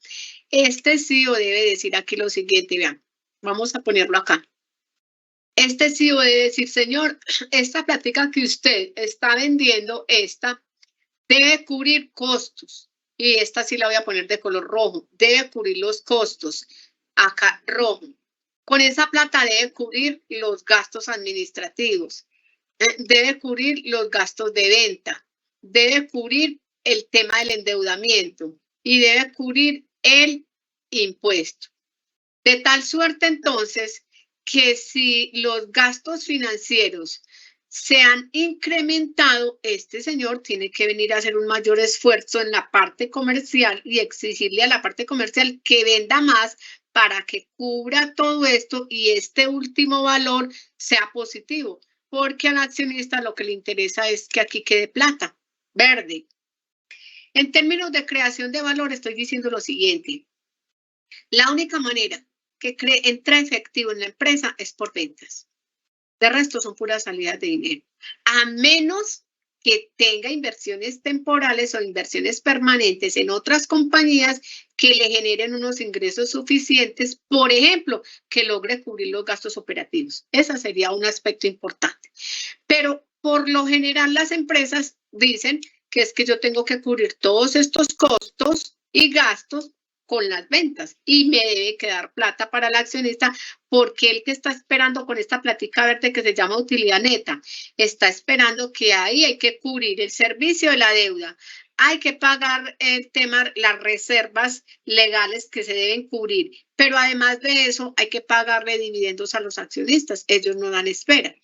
este CEO debe decir aquí lo siguiente, vean, vamos a ponerlo acá. Este CEO debe decir, señor, esta plática que usted está vendiendo, debe cubrir costos. Y esta sí la voy a poner de color rojo. Debe cubrir los costos. Acá, rojo. Con esa plata debe cubrir los gastos administrativos. Debe cubrir los gastos de venta. Debe cubrir el tema del endeudamiento. Y debe cubrir el impuesto. De tal suerte, entonces, que si los gastos financieros se han incrementado, este señor tiene que venir a hacer un mayor esfuerzo en la parte comercial y exigirle a la parte comercial que venda más para que cubra todo esto y este último valor sea positivo, porque al accionista lo que le interesa es que aquí quede plata, verde. En términos de creación de valor, estoy diciendo lo siguiente. La única manera que entra efectivo en la empresa es por ventas. De resto son puras salidas de dinero. A menos que tenga inversiones temporales o inversiones permanentes en otras compañías que le generen unos ingresos suficientes, por ejemplo, que logre cubrir los gastos operativos. Ese sería un aspecto importante. Pero por lo general las empresas dicen que es que yo tengo que cubrir todos estos costos y gastos con las ventas y me debe quedar plata para el accionista porque el que está esperando con esta plática verde que se llama utilidad neta, está esperando que ahí hay que cubrir el servicio de la deuda, hay que pagar el tema, las reservas legales que se deben cubrir, pero además de eso hay que pagarle dividendos a los accionistas, ellos no dan espera.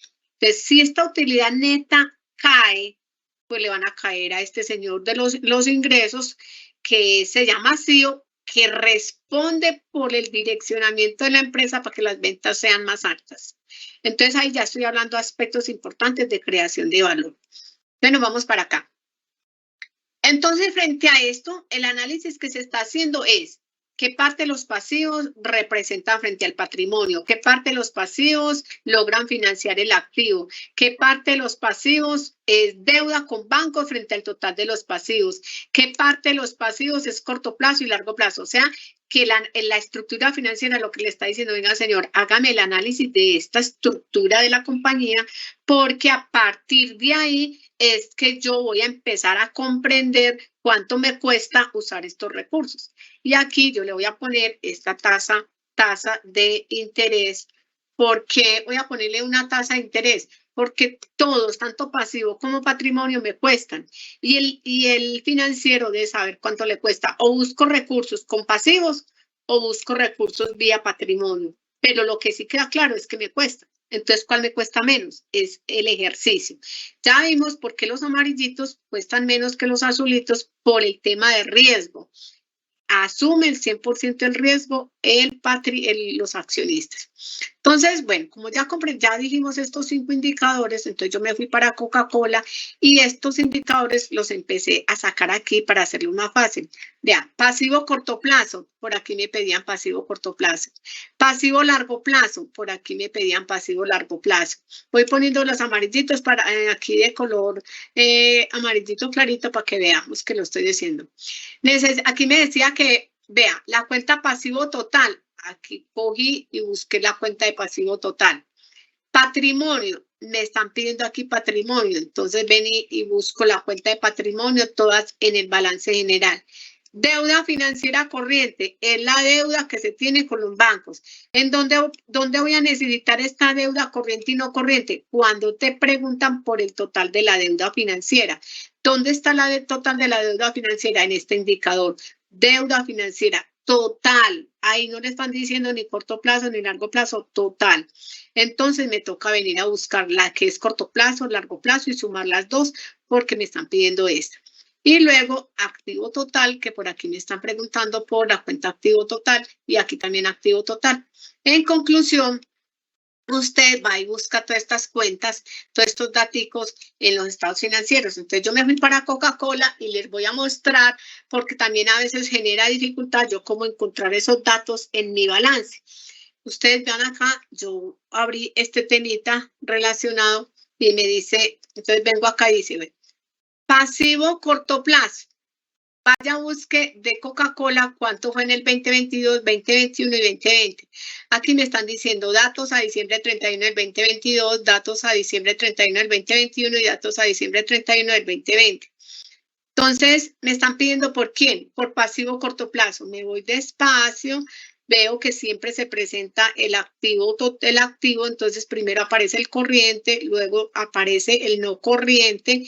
Entonces, si esta utilidad neta cae, pues le van a caer a este señor de los ingresos que se llama CEO, que responde por el direccionamiento de la empresa para que las ventas sean más altas. Entonces ahí ya estoy hablando de aspectos importantes de creación de valor. Entonces nos vamos para acá. Entonces frente a esto, el análisis que se está haciendo es qué parte de los pasivos representa frente al patrimonio, qué parte de los pasivos logran financiar el activo, qué parte de los pasivos es deuda con bancos frente al total de los pasivos, qué parte de los pasivos es corto plazo y largo plazo. O sea, que la estructura financiera lo que le está diciendo, venga señor, hágame el análisis de esta estructura de la compañía, porque a partir de ahí es que yo voy a empezar a comprender cuánto me cuesta usar estos recursos. Y aquí yo le voy a poner esta tasa de interés. ¿Por qué voy a ponerle una tasa de interés? Porque todos, tanto pasivo como patrimonio, me cuestan. Y el financiero debe saber cuánto le cuesta. O busco recursos con pasivos o busco recursos vía patrimonio. Pero lo que sí queda claro es que me cuesta. Entonces, ¿cuál me cuesta menos? Es el ejercicio. Ya vimos por qué los amarillitos cuestan menos que los azulitos por el tema de riesgo. Asume el 100% el riesgo los accionistas. Entonces, bueno, como ya dijimos estos 5 indicadores, entonces yo me fui para Coca-Cola y estos indicadores los empecé a sacar aquí para hacerlo más fácil. Vean, pasivo corto plazo, por aquí me pedían pasivo corto plazo. Pasivo largo plazo, por aquí me pedían pasivo largo plazo. Voy poniendo los amarillitos para aquí de color amarillito clarito para que veamos que lo estoy diciendo. Aquí me decía que, vea, la cuenta pasivo total. Aquí cogí y busqué la cuenta de pasivo total. Patrimonio, me están pidiendo aquí patrimonio. Entonces ven y busco la cuenta de patrimonio, todas en el balance general. Deuda financiera corriente es la deuda que se tiene con los bancos. ¿En dónde voy a necesitar esta deuda corriente y no corriente? Cuando te preguntan por el total de la deuda financiera. ¿Dónde está el total de la deuda financiera? En este indicador. Deuda financiera total. Ahí no le están diciendo ni corto plazo ni largo plazo, total. Entonces me toca venir a buscar la que es corto plazo, largo plazo y sumar las dos porque me están pidiendo esta. Y luego activo total, que por aquí me están preguntando por la cuenta activo total y aquí también activo total. En conclusión, usted va y busca todas estas cuentas, todos estos datos en los estados financieros. Entonces yo me fui para Coca-Cola y les voy a mostrar, porque también a veces genera dificultad yo cómo encontrar esos datos en mi balance. Ustedes vean acá, yo abrí este temita relacionado y me dice, entonces vengo acá y dice, pasivo corto plazo. Vaya, busque de Coca-Cola cuánto fue en el 2022, 2021 y 2020. Aquí me están diciendo datos a diciembre 31 del 2022, datos a diciembre 31 del 2021 y datos a diciembre 31 del 2020. Entonces, me están pidiendo por quién, por pasivo corto plazo. Me voy despacio, veo que siempre se presenta el activo, entonces primero aparece el corriente, luego aparece el no corriente.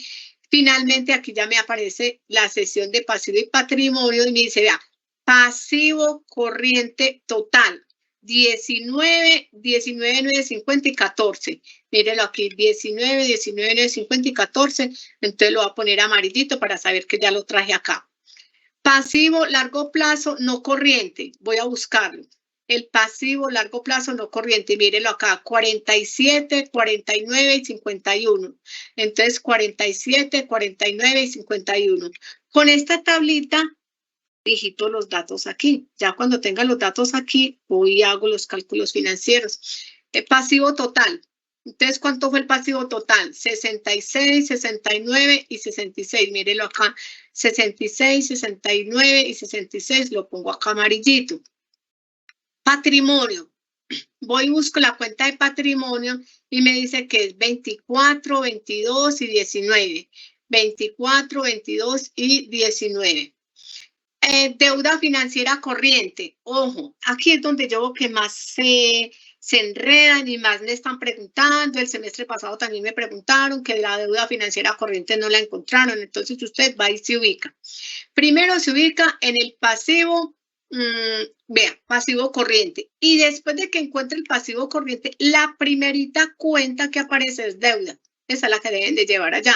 Finalmente, aquí ya me aparece la sección de pasivo y patrimonio y me dice, vea, pasivo corriente total, 19, 19, 9, 50 y 14. Mírenlo aquí, 19, 19, 9, 50 y 14. Entonces lo voy a poner amarillito para saber que ya lo traje acá. Pasivo largo plazo no corriente, voy a buscarlo. el pasivo largo plazo no corriente. Mírelo acá, 47, 49 y 51. Entonces, 47, 49 y 51. Con esta tablita, digito los datos aquí. Ya cuando tenga los datos aquí, voy y hago los cálculos financieros. El pasivo total. Entonces, ¿cuánto fue el pasivo total? 66, 69 y 66. Mírelo acá. 66, 69 y 66. Lo pongo acá amarillito. Patrimonio. Voy y busco la cuenta de patrimonio y me dice que es 24, 22 y 19. 24, 22 y 19. Deuda financiera corriente. Ojo, aquí es donde yo veo que más se enredan y más me están preguntando. El semestre pasado también me preguntaron que la deuda financiera corriente no la encontraron. Entonces usted va y se ubica. Primero se ubica en el pasivo, vea, pasivo corriente. Y después de que encuentre el pasivo corriente, la primerita cuenta que aparece es deuda. Esa es la que deben de llevar allá.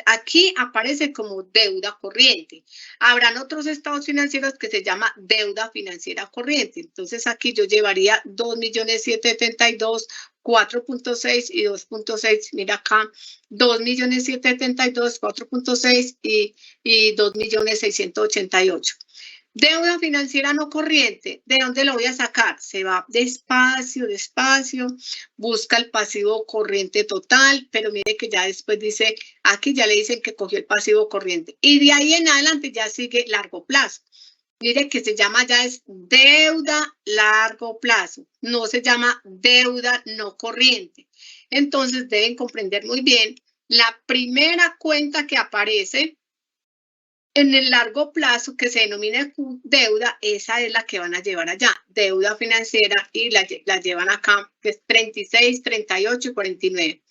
Aquí aparece como deuda corriente. Habrán otros estados financieros que se llama deuda financiera corriente. Entonces aquí yo llevaría 2.772.000, 4.6 y 2.6. Mira acá, 2.772.000, 4.6 y 2.688.000. Deuda financiera no corriente, ¿de dónde lo voy a sacar? Se va despacio, despacio, busca el pasivo corriente total, pero mire que ya después dice, aquí ya le dicen que cogió el pasivo corriente. Y de ahí en adelante ya sigue largo plazo. Mire que se llama ya es deuda largo plazo, no se llama deuda no corriente. Entonces deben comprender muy bien, la primera cuenta que aparece en el largo plazo, que se denomina deuda, esa es la que van a llevar allá, deuda financiera, y la llevan acá, que es 36, 38 y 49.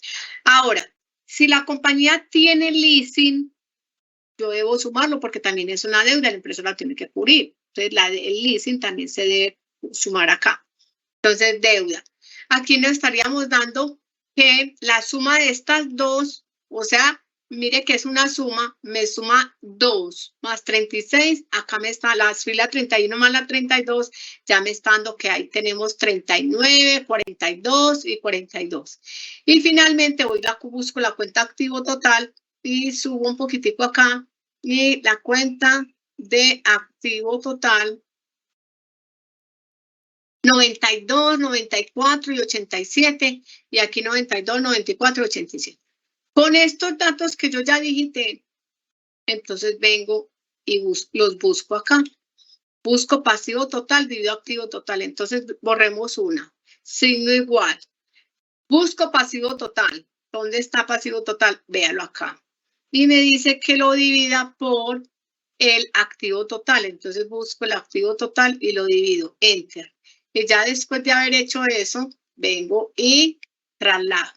Ahora, si la compañía tiene leasing, yo debo sumarlo porque también es una deuda, la empresa la tiene que cubrir. Entonces, el leasing también se debe sumar acá. Entonces, deuda. Aquí nos estaríamos dando que la suma de estas dos, o sea, mire que es una suma, me suma 2 más 36, acá me está la fila 31 más la 32, ya me está dando que ahí tenemos 39, 42 y 42. Y finalmente voy a busco la cuenta activo total y subo un poquitico acá y la cuenta de activo total 92, 94 y 87, y aquí 92, 94 y 87. Con estos datos que yo ya digité, entonces vengo y los busco acá. Busco pasivo total, divido activo total. Entonces borremos una. Signo igual. Busco pasivo total. ¿Dónde está pasivo total? Véalo acá. Y me dice que lo divida por el activo total. Entonces busco el activo total y lo divido. Enter. Y ya después de haber hecho eso, vengo y traslado.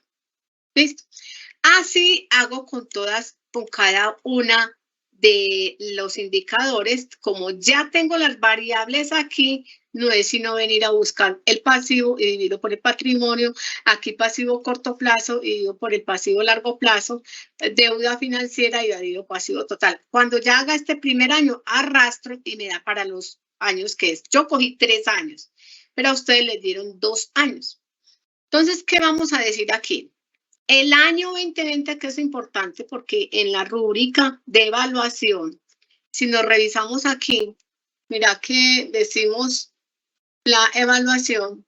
¿Listo? Así hago con cada una de los indicadores. Como ya tengo las variables aquí, no es sino venir a buscar el pasivo y divido por el patrimonio. Aquí pasivo corto plazo y divido por el pasivo largo plazo. Deuda financiera y divido pasivo total. Cuando ya haga este primer año, arrastro y me da para los años que es. Yo cogí 3 años, pero a ustedes les dieron 2 años. Entonces, ¿qué vamos a decir aquí? El año 2020, que es importante porque en la rúbrica de evaluación, si nos revisamos aquí, mira que decimos la evaluación,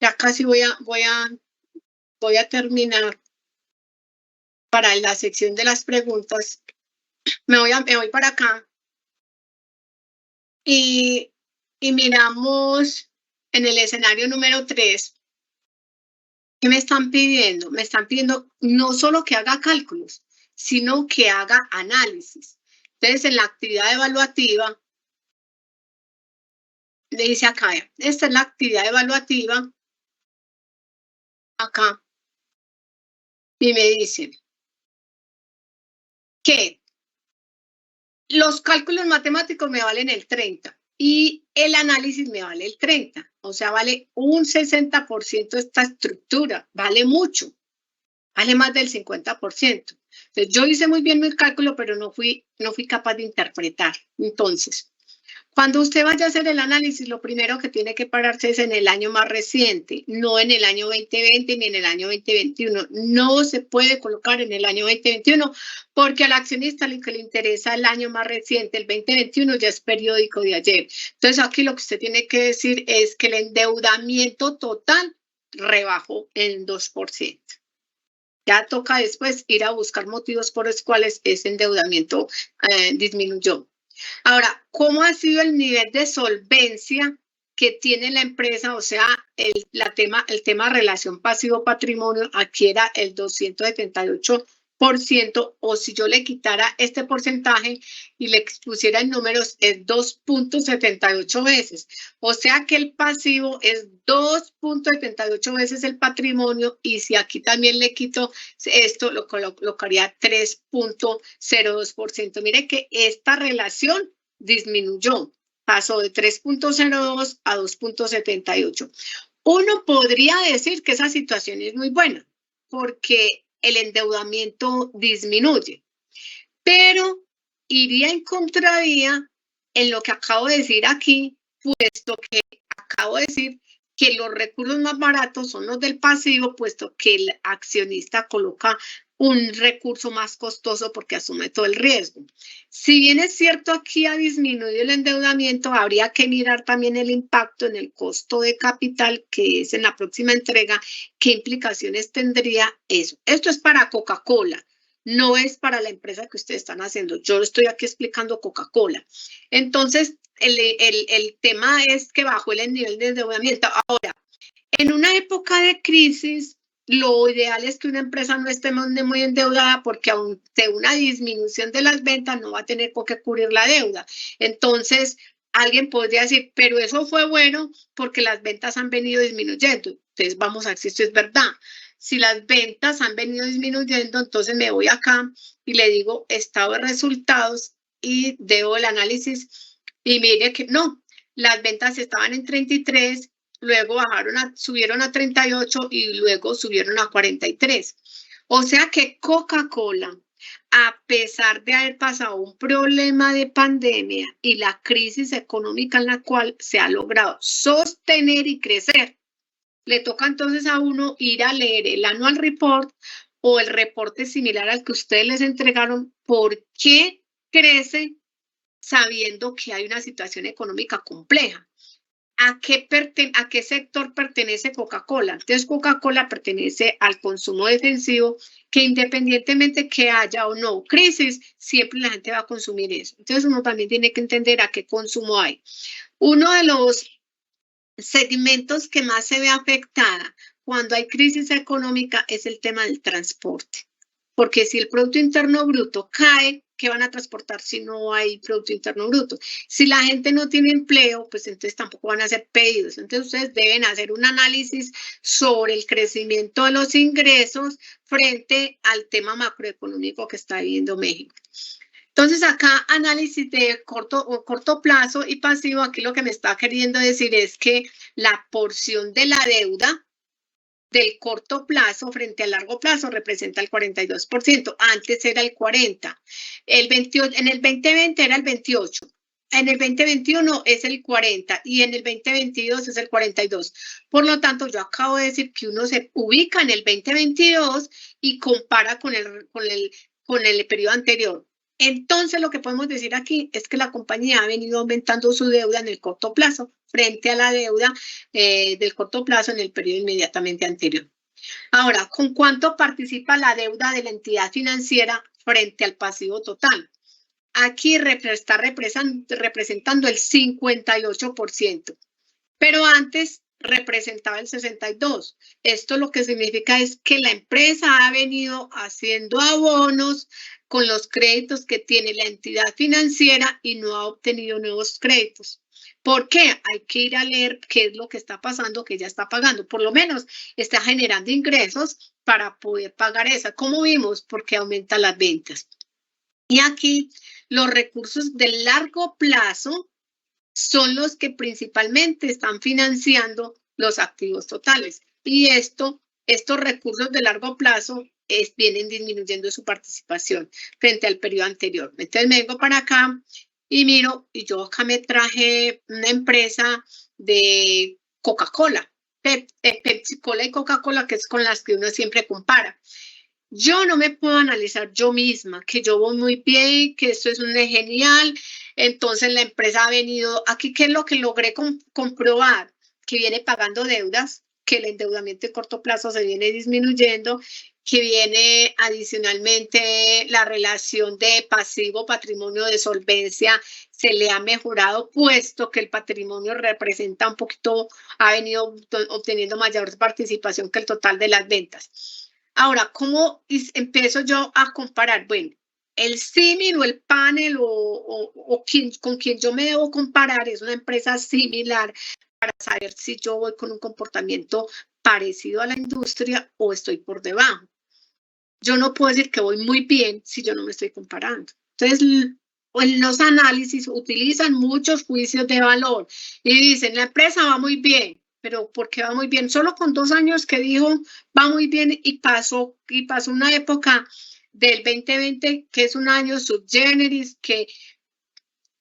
ya casi voy a terminar para la sección de las preguntas. Me voy para acá y miramos en el escenario número 3. ¿Qué me están pidiendo? Me están pidiendo no solo que haga cálculos, sino que haga análisis. Entonces, en la actividad evaluativa, le dice acá, esta es la actividad evaluativa, acá, y me dicen que los cálculos matemáticos me valen el 30 y el análisis me vale el 30. O sea, vale un 60% esta estructura, vale mucho, vale más del 50%. Entonces, yo hice muy bien mi cálculo, pero no fui capaz de interpretar. Entonces, Cuando usted vaya a hacer el análisis, lo primero que tiene que pararse es en el año más reciente, no en el año 2020 ni en el año 2021. No se puede colocar en el año 2021 porque al accionista lo que le interesa el año más reciente, el 2021 ya es periódico de ayer. Entonces aquí lo que usted tiene que decir es que el endeudamiento total rebajó en 2%. Ya toca después ir a buscar motivos por los cuales ese endeudamiento disminuyó. Ahora, ¿cómo ha sido el nivel de solvencia que tiene la empresa? O sea, el tema relación pasivo-patrimonio, aquí era el 278%, o si yo le quitara este porcentaje y le pusiera en números, es 2.78 veces. O sea que el pasivo es 2.78 veces el patrimonio, y si aquí también le quito esto, lo colocaría 3.02%. Mire que esta relación disminuyó, pasó de 3.02 a 2.78. Uno podría decir que esa situación es muy buena porque el endeudamiento disminuye, pero iría en contravía en lo que acabo de decir aquí, puesto que acabo de decir que los recursos más baratos son los del pasivo, puesto que el accionista coloca un recurso más costoso porque asume todo el riesgo. Si bien es cierto aquí ha disminuido el endeudamiento, habría que mirar también el impacto en el costo de capital, que es en la próxima entrega, qué implicaciones tendría eso. Esto es para Coca-Cola, no es para la empresa que ustedes están haciendo. Yo estoy aquí explicando Coca-Cola. Entonces, el tema es que bajó el nivel de endeudamiento. Ahora, en una época de crisis, lo ideal es que una empresa no esté muy endeudada porque ante una disminución de las ventas no va a tener por qué cubrir la deuda. Entonces, alguien podría decir, pero eso fue bueno porque las ventas han venido disminuyendo. Entonces, vamos a ver si esto es verdad. Si las ventas han venido disminuyendo, entonces me voy acá y le digo estado de resultados y debo el análisis y mire que no, las ventas estaban en 33, luego subieron a 38 y luego subieron a 43. O sea que Coca-Cola, a pesar de haber pasado un problema de pandemia y la crisis económica en la cual se ha logrado sostener y crecer, le toca entonces a uno ir a leer el annual report o el reporte similar al que ustedes les entregaron, por qué crece sabiendo que hay una situación económica compleja. ¿A qué sector pertenece Coca-Cola? Entonces, Coca-Cola pertenece al consumo defensivo, que independientemente que haya o no crisis, siempre la gente va a consumir eso. Entonces, uno también tiene que entender a qué consumo hay. Uno de los segmentos que más se ve afectada cuando hay crisis económica es el tema del transporte. Porque si el Producto Interno Bruto cae, ¿qué van a transportar si no hay Producto Interno Bruto? Si la gente no tiene empleo, pues entonces tampoco van a hacer pedidos. Entonces ustedes deben hacer un análisis sobre el crecimiento de los ingresos frente al tema macroeconómico que está viviendo México. Entonces acá análisis de corto plazo y pasivo, aquí lo que me está queriendo decir es que la porción de la deuda del corto plazo frente al largo plazo representa el 42%, antes era el 40%, en el 2020 era el 28%, en el 2021 es el 40% y en el 2022 es el 42%. Por lo tanto, yo acabo de decir que uno se ubica en el 2022 y compara con el periodo anterior. Entonces, lo que podemos decir aquí es que la compañía ha venido aumentando su deuda en el corto plazo frente a la deuda del corto plazo en el periodo inmediatamente anterior. Ahora, ¿con cuánto participa la deuda de la entidad financiera frente al pasivo total? Aquí está representando el 58%, pero antes representaba el 62%. Esto lo que significa es que la empresa ha venido haciendo abonos con los créditos que tiene la entidad financiera y no ha obtenido nuevos créditos. ¿Por qué? Hay que ir a leer qué es lo que está pasando, que ya está pagando. Por lo menos está generando ingresos para poder pagar esa. ¿Cómo vimos? Porque aumenta las ventas. Y aquí los recursos de largo plazo son los que principalmente están financiando los activos totales. Y estos recursos de largo plazo vienen disminuyendo su participación frente al periodo anterior. Entonces me vengo para acá y miro, y yo acá me traje una empresa de Coca-Cola, Pepsi-Cola y Coca-Cola, que es con las que uno siempre compara. Yo no me puedo analizar yo misma, que yo voy muy bien, que esto es un genial. Entonces la empresa ha venido, aquí qué es lo que logré comprobar, que viene pagando deudas, que el endeudamiento de corto plazo se viene disminuyendo, que viene adicionalmente la relación de pasivo-patrimonio de solvencia se le ha mejorado, puesto que el patrimonio representa un poquito, ha venido obteniendo mayor participación que el total de las ventas. Ahora, ¿cómo empiezo yo a comparar? Bueno, el símil o el panel con quien yo me debo comparar es una empresa similar para saber si yo voy con un comportamiento parecido a la industria o estoy por debajo. Yo no puedo decir que voy muy bien si yo no me estoy comparando. Entonces, en los análisis utilizan muchos juicios de valor y dicen, la empresa va muy bien, pero ¿por qué va muy bien? Solo con 2 años que dijo va muy bien y pasó una época del 2020 que es un año subgeneris, que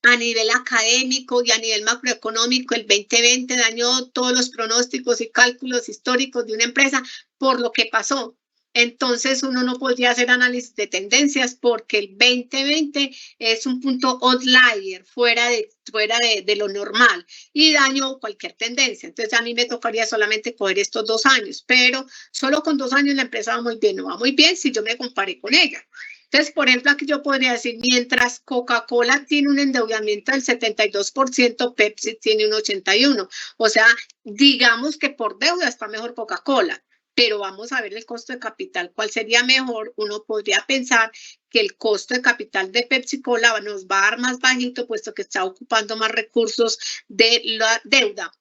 a nivel académico y a nivel macroeconómico el 2020 dañó todos los pronósticos y cálculos históricos de una empresa por lo que pasó. Entonces uno no podría hacer análisis de tendencias porque el 2020 es un punto outlier, fuera de lo normal y dañó cualquier tendencia. Entonces a mí me tocaría solamente coger estos 2 años, pero solo con 2 años la empresa va muy bien, no va muy bien si yo me comparé con ella. Entonces, por ejemplo, aquí yo podría decir, mientras Coca-Cola tiene un endeudamiento del 72%, Pepsi tiene un 81%. O sea, digamos que por deuda está mejor Coca-Cola, pero vamos a ver el costo de capital, ¿cuál sería mejor? Uno podría pensar que el costo de capital de Pepsi-Cola nos va a dar más bajito, puesto que está ocupando más recursos de la deuda.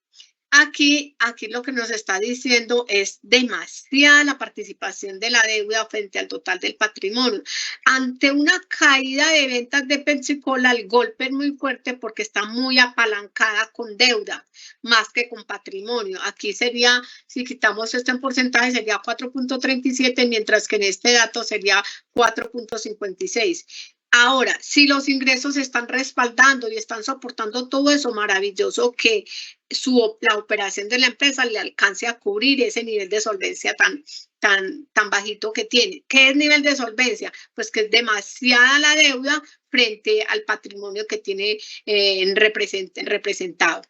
Aquí lo que nos está diciendo es demasiada la participación de la deuda frente al total del patrimonio. Ante una caída de ventas de Pepsi-Cola, el golpe es muy fuerte porque está muy apalancada con deuda, más que con patrimonio. Aquí sería, si quitamos esto en porcentaje, sería 4.37, mientras que en este dato sería 4.56. Ahora, si los ingresos están respaldando y están soportando todo eso, maravilloso que la operación de la empresa le alcance a cubrir ese nivel de solvencia tan bajito que tiene. ¿Qué es nivel de solvencia? Pues que es demasiada la deuda frente al patrimonio que tiene representado.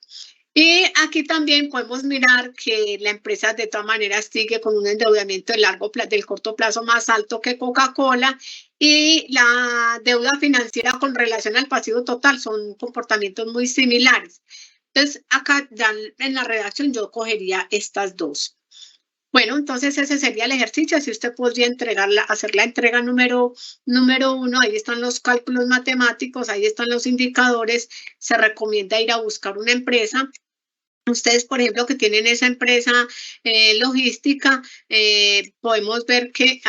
Y aquí también podemos mirar que la empresa de todas maneras sigue con un endeudamiento del corto plazo más alto que Coca-Cola y la deuda financiera con relación al pasivo total son comportamientos muy similares. Entonces, acá ya en la redacción yo cogería estas dos. Bueno, entonces ese sería el ejercicio. Si usted podría hacer la entrega número 1, ahí están los cálculos matemáticos, ahí están los indicadores. Se recomienda ir a buscar una empresa. Ustedes, por ejemplo, que tienen esa empresa logística, podemos ver que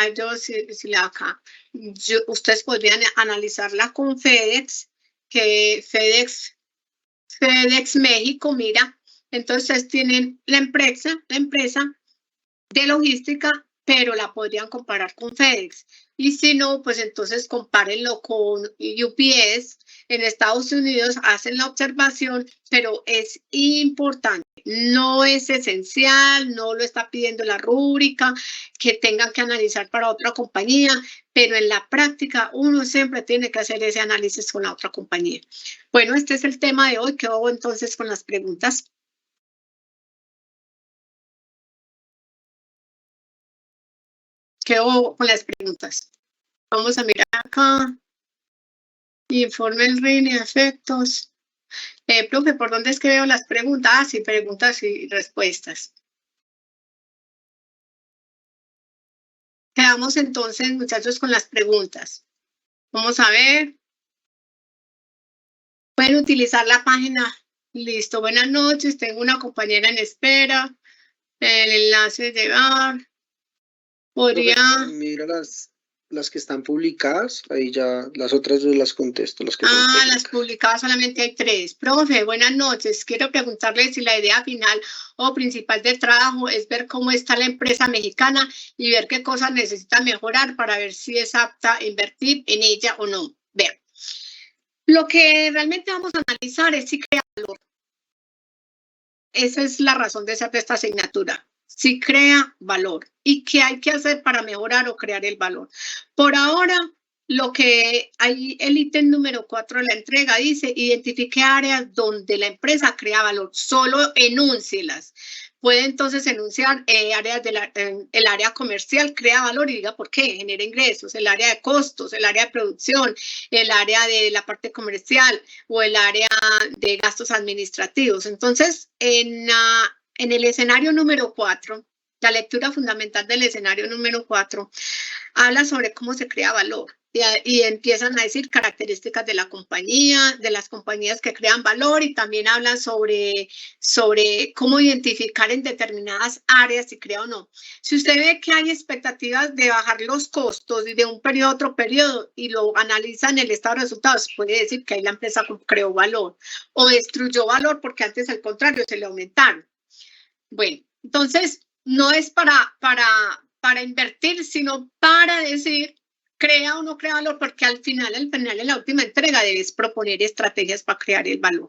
ustedes podrían analizarla con FedEx, que FedEx México, mira, entonces tienen la empresa de logística, pero la podrían comparar con FedEx. Y si no, pues entonces compárenlo con UPS. En Estados Unidos hacen la observación, pero es importante. No es esencial, no lo está pidiendo la rúbrica, que tengan que analizar para otra compañía, pero en la práctica uno siempre tiene que hacer ese análisis con la otra compañía. Bueno, este es el tema de hoy. Quedo entonces con las preguntas. Quedo con las preguntas. Vamos a mirar acá. Informe el RIN y efectos. Profe, ¿por dónde es que veo las preguntas? Ah, sí, preguntas y respuestas. Quedamos entonces, muchachos, con las preguntas. Vamos a ver. Pueden utilizar la página. Listo, buenas noches. Tengo una compañera en espera. El enlace de llegar. Podría... Mira las que están publicadas, ahí ya las otras dos las contesto. Las publicadas solamente hay 3. Profe, buenas noches. Quiero preguntarle si la idea final o principal del trabajo es ver cómo está la empresa mexicana y ver qué cosas necesita mejorar para ver si es apta a invertir en ella o no. Vean. Lo que realmente vamos a analizar es si crea valor. Esa es la razón de ser de esta asignatura. Si crea valor y qué hay que hacer para mejorar o crear el valor. Por ahora, lo que hay, el ítem número 4 de la entrega dice, identifique áreas donde la empresa crea valor, solo enúncielas. Puede entonces enunciar áreas el área comercial crea valor y diga por qué, genera ingresos, el área de costos, el área de producción, el área de la parte comercial o el área de gastos administrativos. Entonces, en el escenario número 4, la lectura fundamental del escenario número 4 habla sobre cómo se crea valor y empiezan a decir características de la compañía, de las compañías que crean valor y también hablan sobre cómo identificar en determinadas áreas si crea o no. Si usted ve que hay expectativas de bajar los costos de un periodo a otro periodo y lo analiza en el estado de resultados, puede decir que ahí la empresa creó valor o destruyó valor porque antes al contrario se le aumentaron. Bueno, entonces no es para invertir, sino para decir crea o no crea valor, porque al final, en la última entrega, debes proponer estrategias para crear el valor.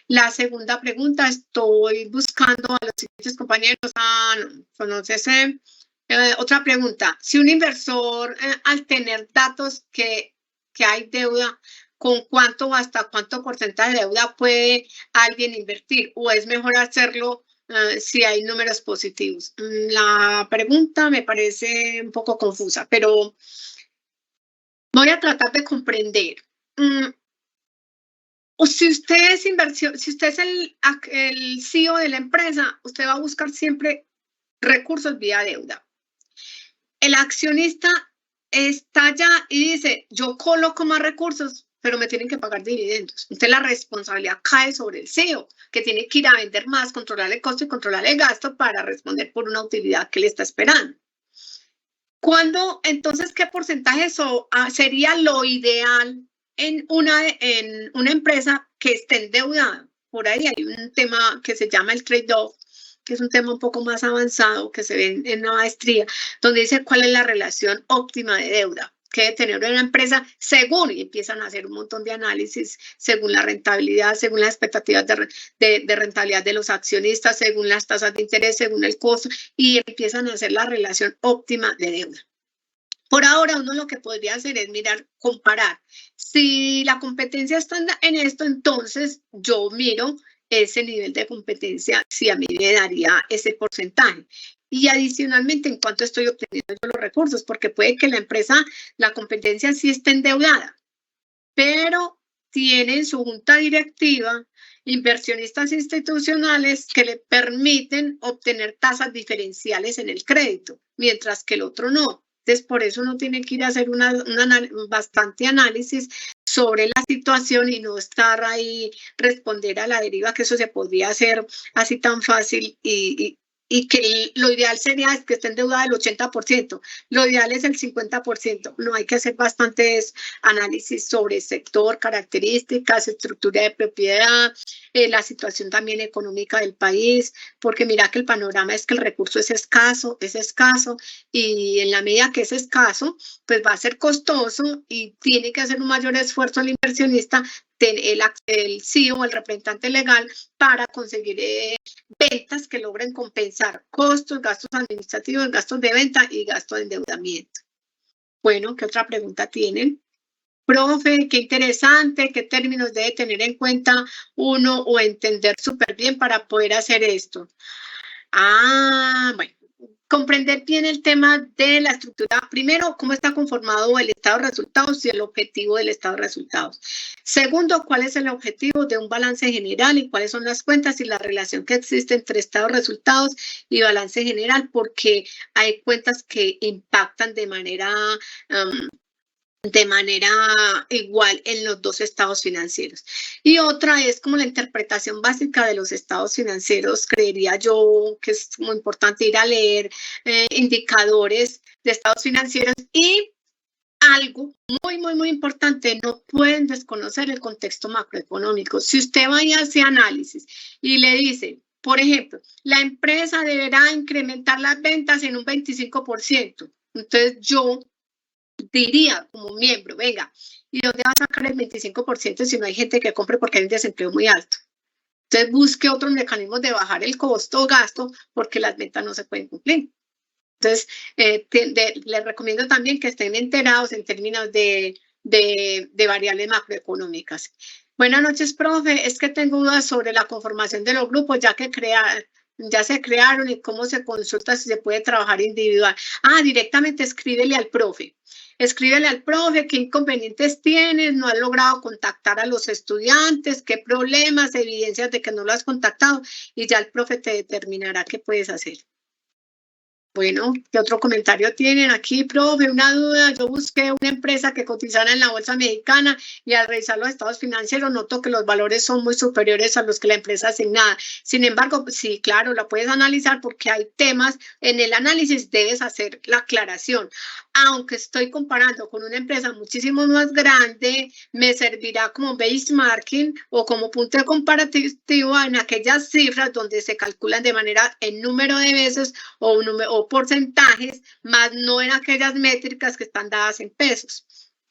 La segunda pregunta, estoy buscando a los siguientes compañeros. No sé. Otra pregunta, si un inversor al tener datos que hay deuda, ¿con cuánto o hasta cuánto porcentaje de deuda puede alguien invertir? ¿O es mejor hacerlo si hay números positivos? La pregunta me parece un poco confusa, pero voy a tratar de comprender. O si usted es inversión, si usted es el CEO de la empresa, usted va a buscar siempre recursos vía deuda. El accionista está allá y dice, yo coloco más recursos, pero me tienen que pagar dividendos. Entonces la responsabilidad cae sobre el CEO, que tiene que ir a vender más, controlar el costo y controlar el gasto para responder por una utilidad que le está esperando. Entonces, ¿qué porcentaje sería lo ideal en una empresa que esté endeudada? Por ahí hay un tema que se llama el trade-off, que es un tema un poco más avanzado que se ve en la maestría, donde dice cuál es la relación óptima de deuda que debe tener una empresa según, y empiezan a hacer un montón de análisis según la rentabilidad, según las expectativas de rentabilidad de los accionistas, según las tasas de interés, según el costo, y empiezan a hacer la relación óptima de deuda. Por ahora, uno lo que podría hacer es mirar, comparar. Si la competencia está en esto, entonces yo miro ese nivel de competencia, si a mí me daría ese porcentaje. Y adicionalmente, en cuánto estoy obteniendo yo los recursos, porque puede que la empresa, la competencia sí esté endeudada, pero tiene en su junta directiva inversionistas institucionales que le permiten obtener tasas diferenciales en el crédito, mientras que el otro no. Entonces, por eso uno tiene que ir a hacer bastante análisis sobre la situación y no estar ahí, responder a la deriva, que eso se podría hacer así tan fácil y que lo ideal sería que esté endeudada el 80%, lo ideal es el 50%. No, hay que hacer bastantes análisis sobre sector, características, estructura de propiedad, la situación también económica del país, porque mira que el panorama es que el recurso es escaso, y en la medida que es escaso, pues va a ser costoso y tiene que hacer un mayor esfuerzo el inversionista, el CEO, el representante legal, para conseguir ventas que logren compensar costos, gastos administrativos, gastos de venta y gastos de endeudamiento. Bueno, ¿qué otra pregunta tienen? Profe, qué interesante, qué términos debe tener en cuenta uno o entender súper bien para poder hacer esto. Bueno. Comprender bien el tema de la estructura. Primero, cómo está conformado el estado de resultados y el objetivo del estado de resultados. Segundo, cuál es el objetivo de un balance general y cuáles son las cuentas y la relación que existe entre estado de resultados y balance general, porque hay cuentas que impactan de manera igual en los dos estados financieros. Y otra es como la interpretación básica de los estados financieros. Creería yo que es muy importante ir a leer indicadores de estados financieros y algo muy importante, no pueden desconocer el contexto macroeconómico. Si usted va y hace análisis y le dice, por ejemplo, la empresa deberá incrementar las ventas en un 25%, entonces yo diría como miembro, venga, ¿Y dónde va a sacar el 25% si no hay gente que compre porque hay un desempleo muy alto? Entonces busque otros mecanismos de bajar el costo o gasto porque las metas no se pueden cumplir. Entonces, les recomiendo también que estén enterados en términos de variables macroeconómicas. Buenas noches, profe. Es que tengo dudas sobre la conformación de los grupos, ya se crearon y cómo se consulta si se puede trabajar individual. Directamente escríbele al profe. Escríbele al profe qué inconvenientes tienes, no has logrado contactar a los estudiantes, qué problemas, evidencias de que no lo has contactado y ya el profe te determinará qué puedes hacer. Bueno, ¿qué otro comentario tienen aquí, profe? Una duda, yo busqué una empresa que cotizara en la bolsa mexicana y al revisar los estados financieros noto que los valores son muy superiores a los que la empresa asignada. Sin embargo, sí, claro, la puedes analizar porque hay temas, en el análisis debes hacer la aclaración. Aunque estoy comparando con una empresa muchísimo más grande, me servirá como benchmarking o como punto de comparativo en aquellas cifras donde se calculan de manera en número de veces o porcentajes, más no en aquellas métricas que están dadas en pesos.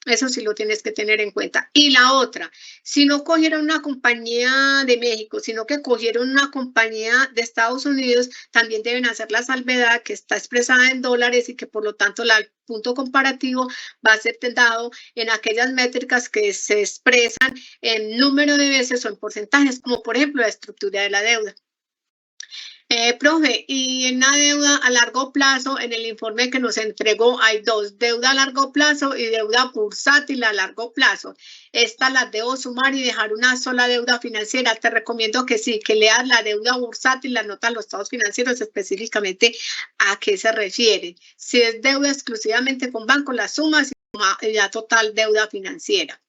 Eso sí lo tienes que tener en cuenta. Y la otra, si no cogieron una compañía de México, sino que cogieron una compañía de Estados Unidos, también deben hacer la salvedad que está expresada en dólares y que por lo tanto el punto comparativo va a ser dado en aquellas métricas que se expresan en número de veces o en porcentajes, como por ejemplo la estructura de la deuda. Profe, y en la deuda a largo plazo, en el informe que nos entregó hay dos, deuda a largo plazo y deuda bursátil a largo plazo. Estas las debo sumar y dejar una sola deuda financiera. Te recomiendo que sí, que leas la deuda bursátil, la nota de los estados financieros, específicamente a qué se refiere. Si es deuda exclusivamente con banco, la sumas y ya total deuda financiera.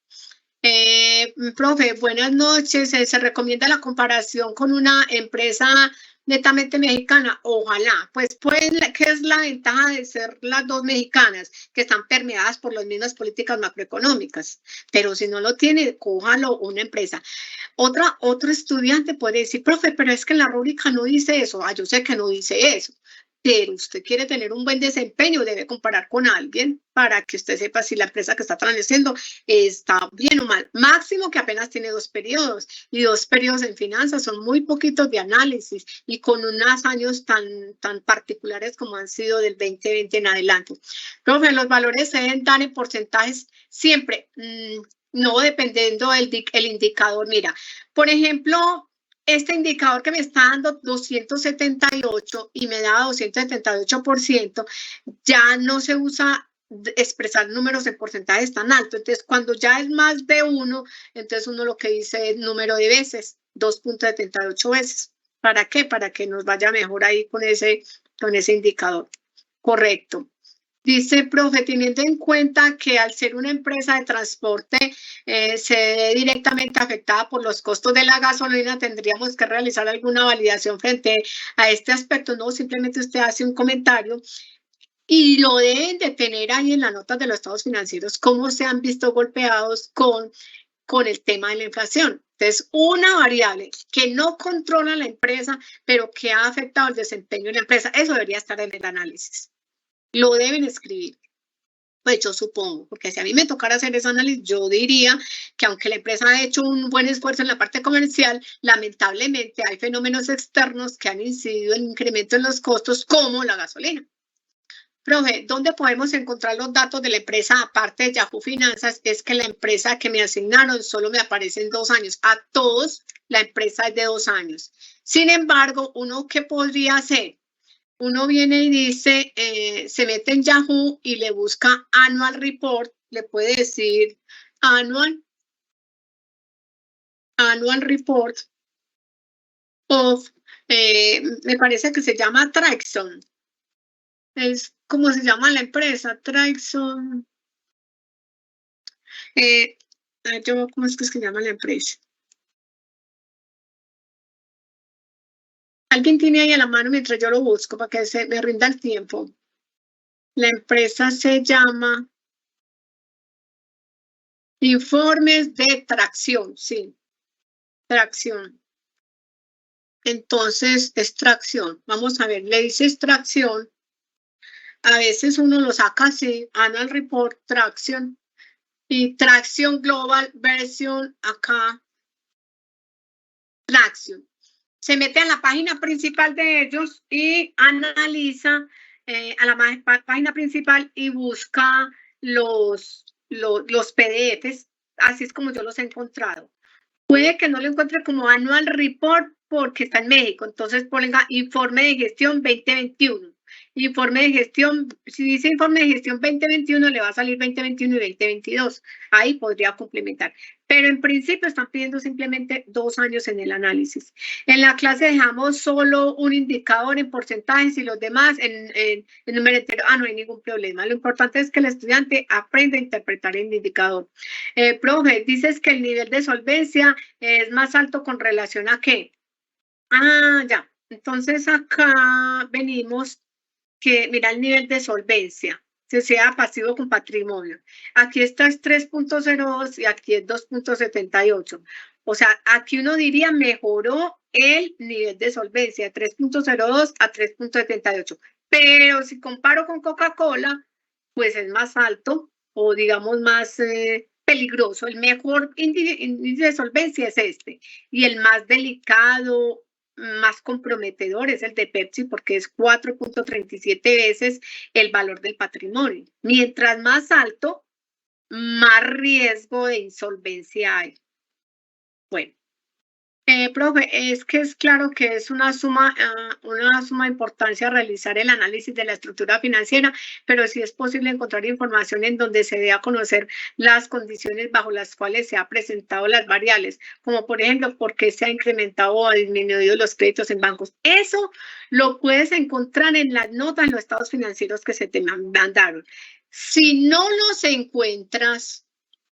Profe, buenas noches. Se recomienda la comparación con una empresa netamente mexicana, ojalá, pues ¿qué es la ventaja de ser las dos mexicanas? Que están permeadas por las mismas políticas macroeconómicas, pero si no lo tiene, cójalo una empresa. Otro estudiante puede decir, profe, pero es que en la rúbrica no dice eso. Yo sé que no dice eso, pero usted quiere tener un buen desempeño, debe comparar con alguien para que usted sepa si la empresa que está transmitiendo está bien o mal. Máximo que apenas tiene 2 periodos y 2 periodos en finanzas son muy poquitos de análisis y con unos años tan particulares como han sido del 2020 en adelante. Profe, los valores se deben dar en porcentajes siempre, no dependiendo el indicador. Mira, por ejemplo, este indicador que me está dando 278 y me da 278%, ya no se usa expresar números en porcentajes tan altos. Entonces, cuando ya es más de 1, entonces uno lo que dice es número de veces, 2.78 veces. ¿Para qué? Para que nos vaya mejor ahí con ese indicador. Correcto. Dice, profe, teniendo en cuenta que al ser una empresa de transporte se ve directamente afectada por los costos de la gasolina, tendríamos que realizar alguna validación frente a este aspecto. No, simplemente usted hace un comentario y lo deben de tener ahí en las notas de los estados financieros, cómo se han visto golpeados con el tema de la inflación. Entonces, una variable que no controla la empresa, pero que ha afectado el desempeño de la empresa, eso debería estar en el análisis. Lo deben escribir. Pues yo supongo, porque si a mí me tocara hacer ese análisis, yo diría que aunque la empresa ha hecho un buen esfuerzo en la parte comercial, lamentablemente hay fenómenos externos que han incidido en incremento en los costos, como la gasolina. Profe, ¿dónde podemos encontrar los datos de la empresa aparte de Yahoo Finanzas? Es que la empresa que me asignaron solo me aparece en 2 años. A todos la empresa es de 2 años. Sin embargo, ¿uno qué podría hacer? Uno viene y dice, se mete en Yahoo y le busca Annual Report, le puede decir Annual Report of, me parece que se llama Traxon. Es como se llama la empresa, Traxon. ¿Cómo es que se llama la empresa? Alguien tiene ahí a la mano mientras yo lo busco para que se me rinda el tiempo. La empresa se llama Informes de Tracción, sí. Tracción. Entonces, extracción. Vamos a ver, le dice extracción. A veces uno lo saca así, Annual Report, Traction. y Traction Global Version acá, Traction. Se mete a la página principal de ellos y analiza a la página principal y busca los PDFs, así es como yo los he encontrado. Puede que no lo encuentre como Annual Report porque está en México, entonces ponga Informe de Gestión 2021. Informe de gestión, si dice informe de gestión 2021, le va a salir 2021 y 2022. Ahí podría complementar. Pero en principio están pidiendo simplemente 2 años en el análisis. En la clase dejamos solo un indicador en porcentajes y los demás en número entero. No hay ningún problema. Lo importante es que el estudiante aprenda a interpretar el indicador. Profe, dices que el nivel de solvencia es más alto con relación a qué. Ya. Entonces acá venimos que mira el nivel de solvencia, sea pasivo con patrimonio. Aquí está es 3.02 y aquí es 2.78. O sea, aquí uno diría mejoró el nivel de solvencia, 3.02 a 3.78. Pero si comparo con Coca-Cola, pues es más alto o digamos más peligroso. El mejor índice de solvencia es este. Y el más delicado, más comprometedor es el de Pepsi porque es 4.37 veces el valor del patrimonio. Mientras más alto, más riesgo de insolvencia hay. Bueno, profe, es que es claro que es una suma de importancia realizar el análisis de la estructura financiera, pero sí es posible encontrar información en donde se dé a conocer las condiciones bajo las cuales se han presentado las variables, como por ejemplo, por qué se ha incrementado o disminuido los créditos en bancos. Eso lo puedes encontrar en las notas, en los estados financieros que se te mandaron. Si no los encuentras,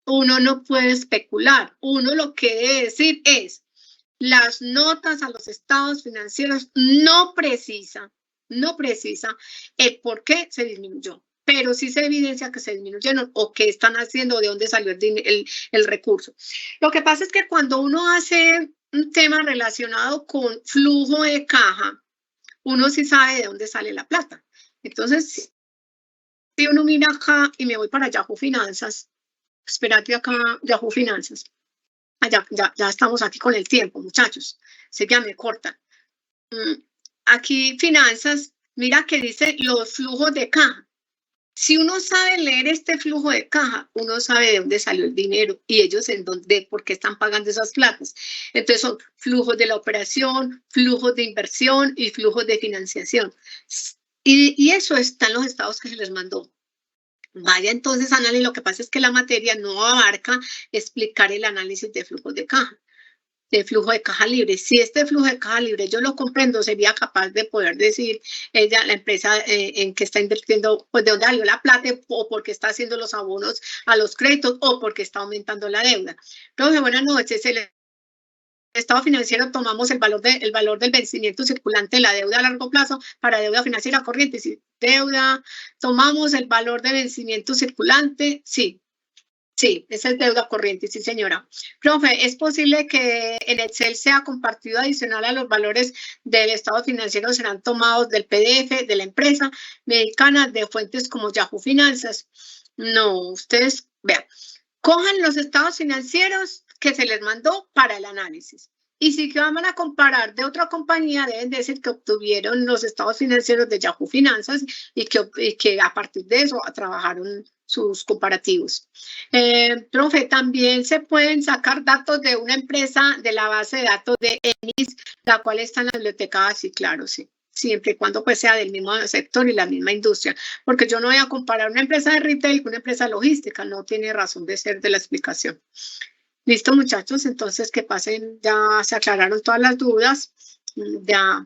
uno no puede especular. Uno lo que debe decir es, las notas a los estados financieros no precisa el por qué se disminuyó, pero sí se evidencia que se disminuyeron o qué están haciendo, de dónde salió el recurso. Lo que pasa es que cuando uno hace un tema relacionado con flujo de caja, uno sí sabe de dónde sale la plata. Entonces, si uno mira acá y me voy para Yahoo Finanzas, espérate acá, Yahoo Finanzas. Ya estamos aquí con el tiempo, muchachos. Se ya me cortan. Aquí finanzas, mira que dice los flujos de caja. Si uno sabe leer este flujo de caja, uno sabe de dónde salió el dinero y ellos en dónde, por qué están pagando esas platas. Entonces son flujos de la operación, flujos de inversión y flujos de financiación. Y eso está en los estados que se les mandó. Vaya entonces, análisis, lo que pasa es que la materia no abarca explicar el análisis de flujos de caja, de flujo de caja libre. Si este flujo de caja libre yo lo comprendo, sería capaz de poder decir la empresa en que está invirtiendo, pues de dónde salió la plata o porque está haciendo los abonos a los créditos o porque está aumentando la deuda. Entonces, buenas noches. Estado financiero tomamos el valor del vencimiento circulante de la deuda a largo plazo para deuda financiera corriente. Si deuda, tomamos el valor de vencimiento circulante, sí, esa es deuda corriente, sí señora. Profe, ¿es posible que en Excel sea compartido adicional a los valores del estado financiero serán tomados del PDF de la empresa mexicana de fuentes como Yahoo Finanzas? No, ustedes vean, cojan los estados financieros que se les mandó para el análisis. Y si que van a comparar de otra compañía, deben decir que obtuvieron los estados financieros de Yahoo Finanzas y que a partir de eso trabajaron sus comparativos. Profe, también se pueden sacar datos de una empresa de la base de datos de ENIS, la cual está en la biblioteca, sí, claro, sí. Siempre y cuando pues sea del mismo sector y la misma industria, porque yo no voy a comparar una empresa de retail con una empresa logística, no tiene razón de ser de la explicación. Listo, muchachos, entonces que pasen, ya se aclararon todas las dudas, ya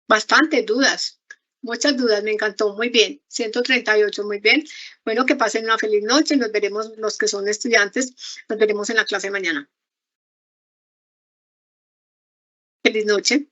bastantes dudas, muchas dudas, me encantó, muy bien, 138, muy bien. Bueno, que pasen una feliz noche, nos veremos los que son estudiantes, nos veremos en la clase mañana. Feliz noche.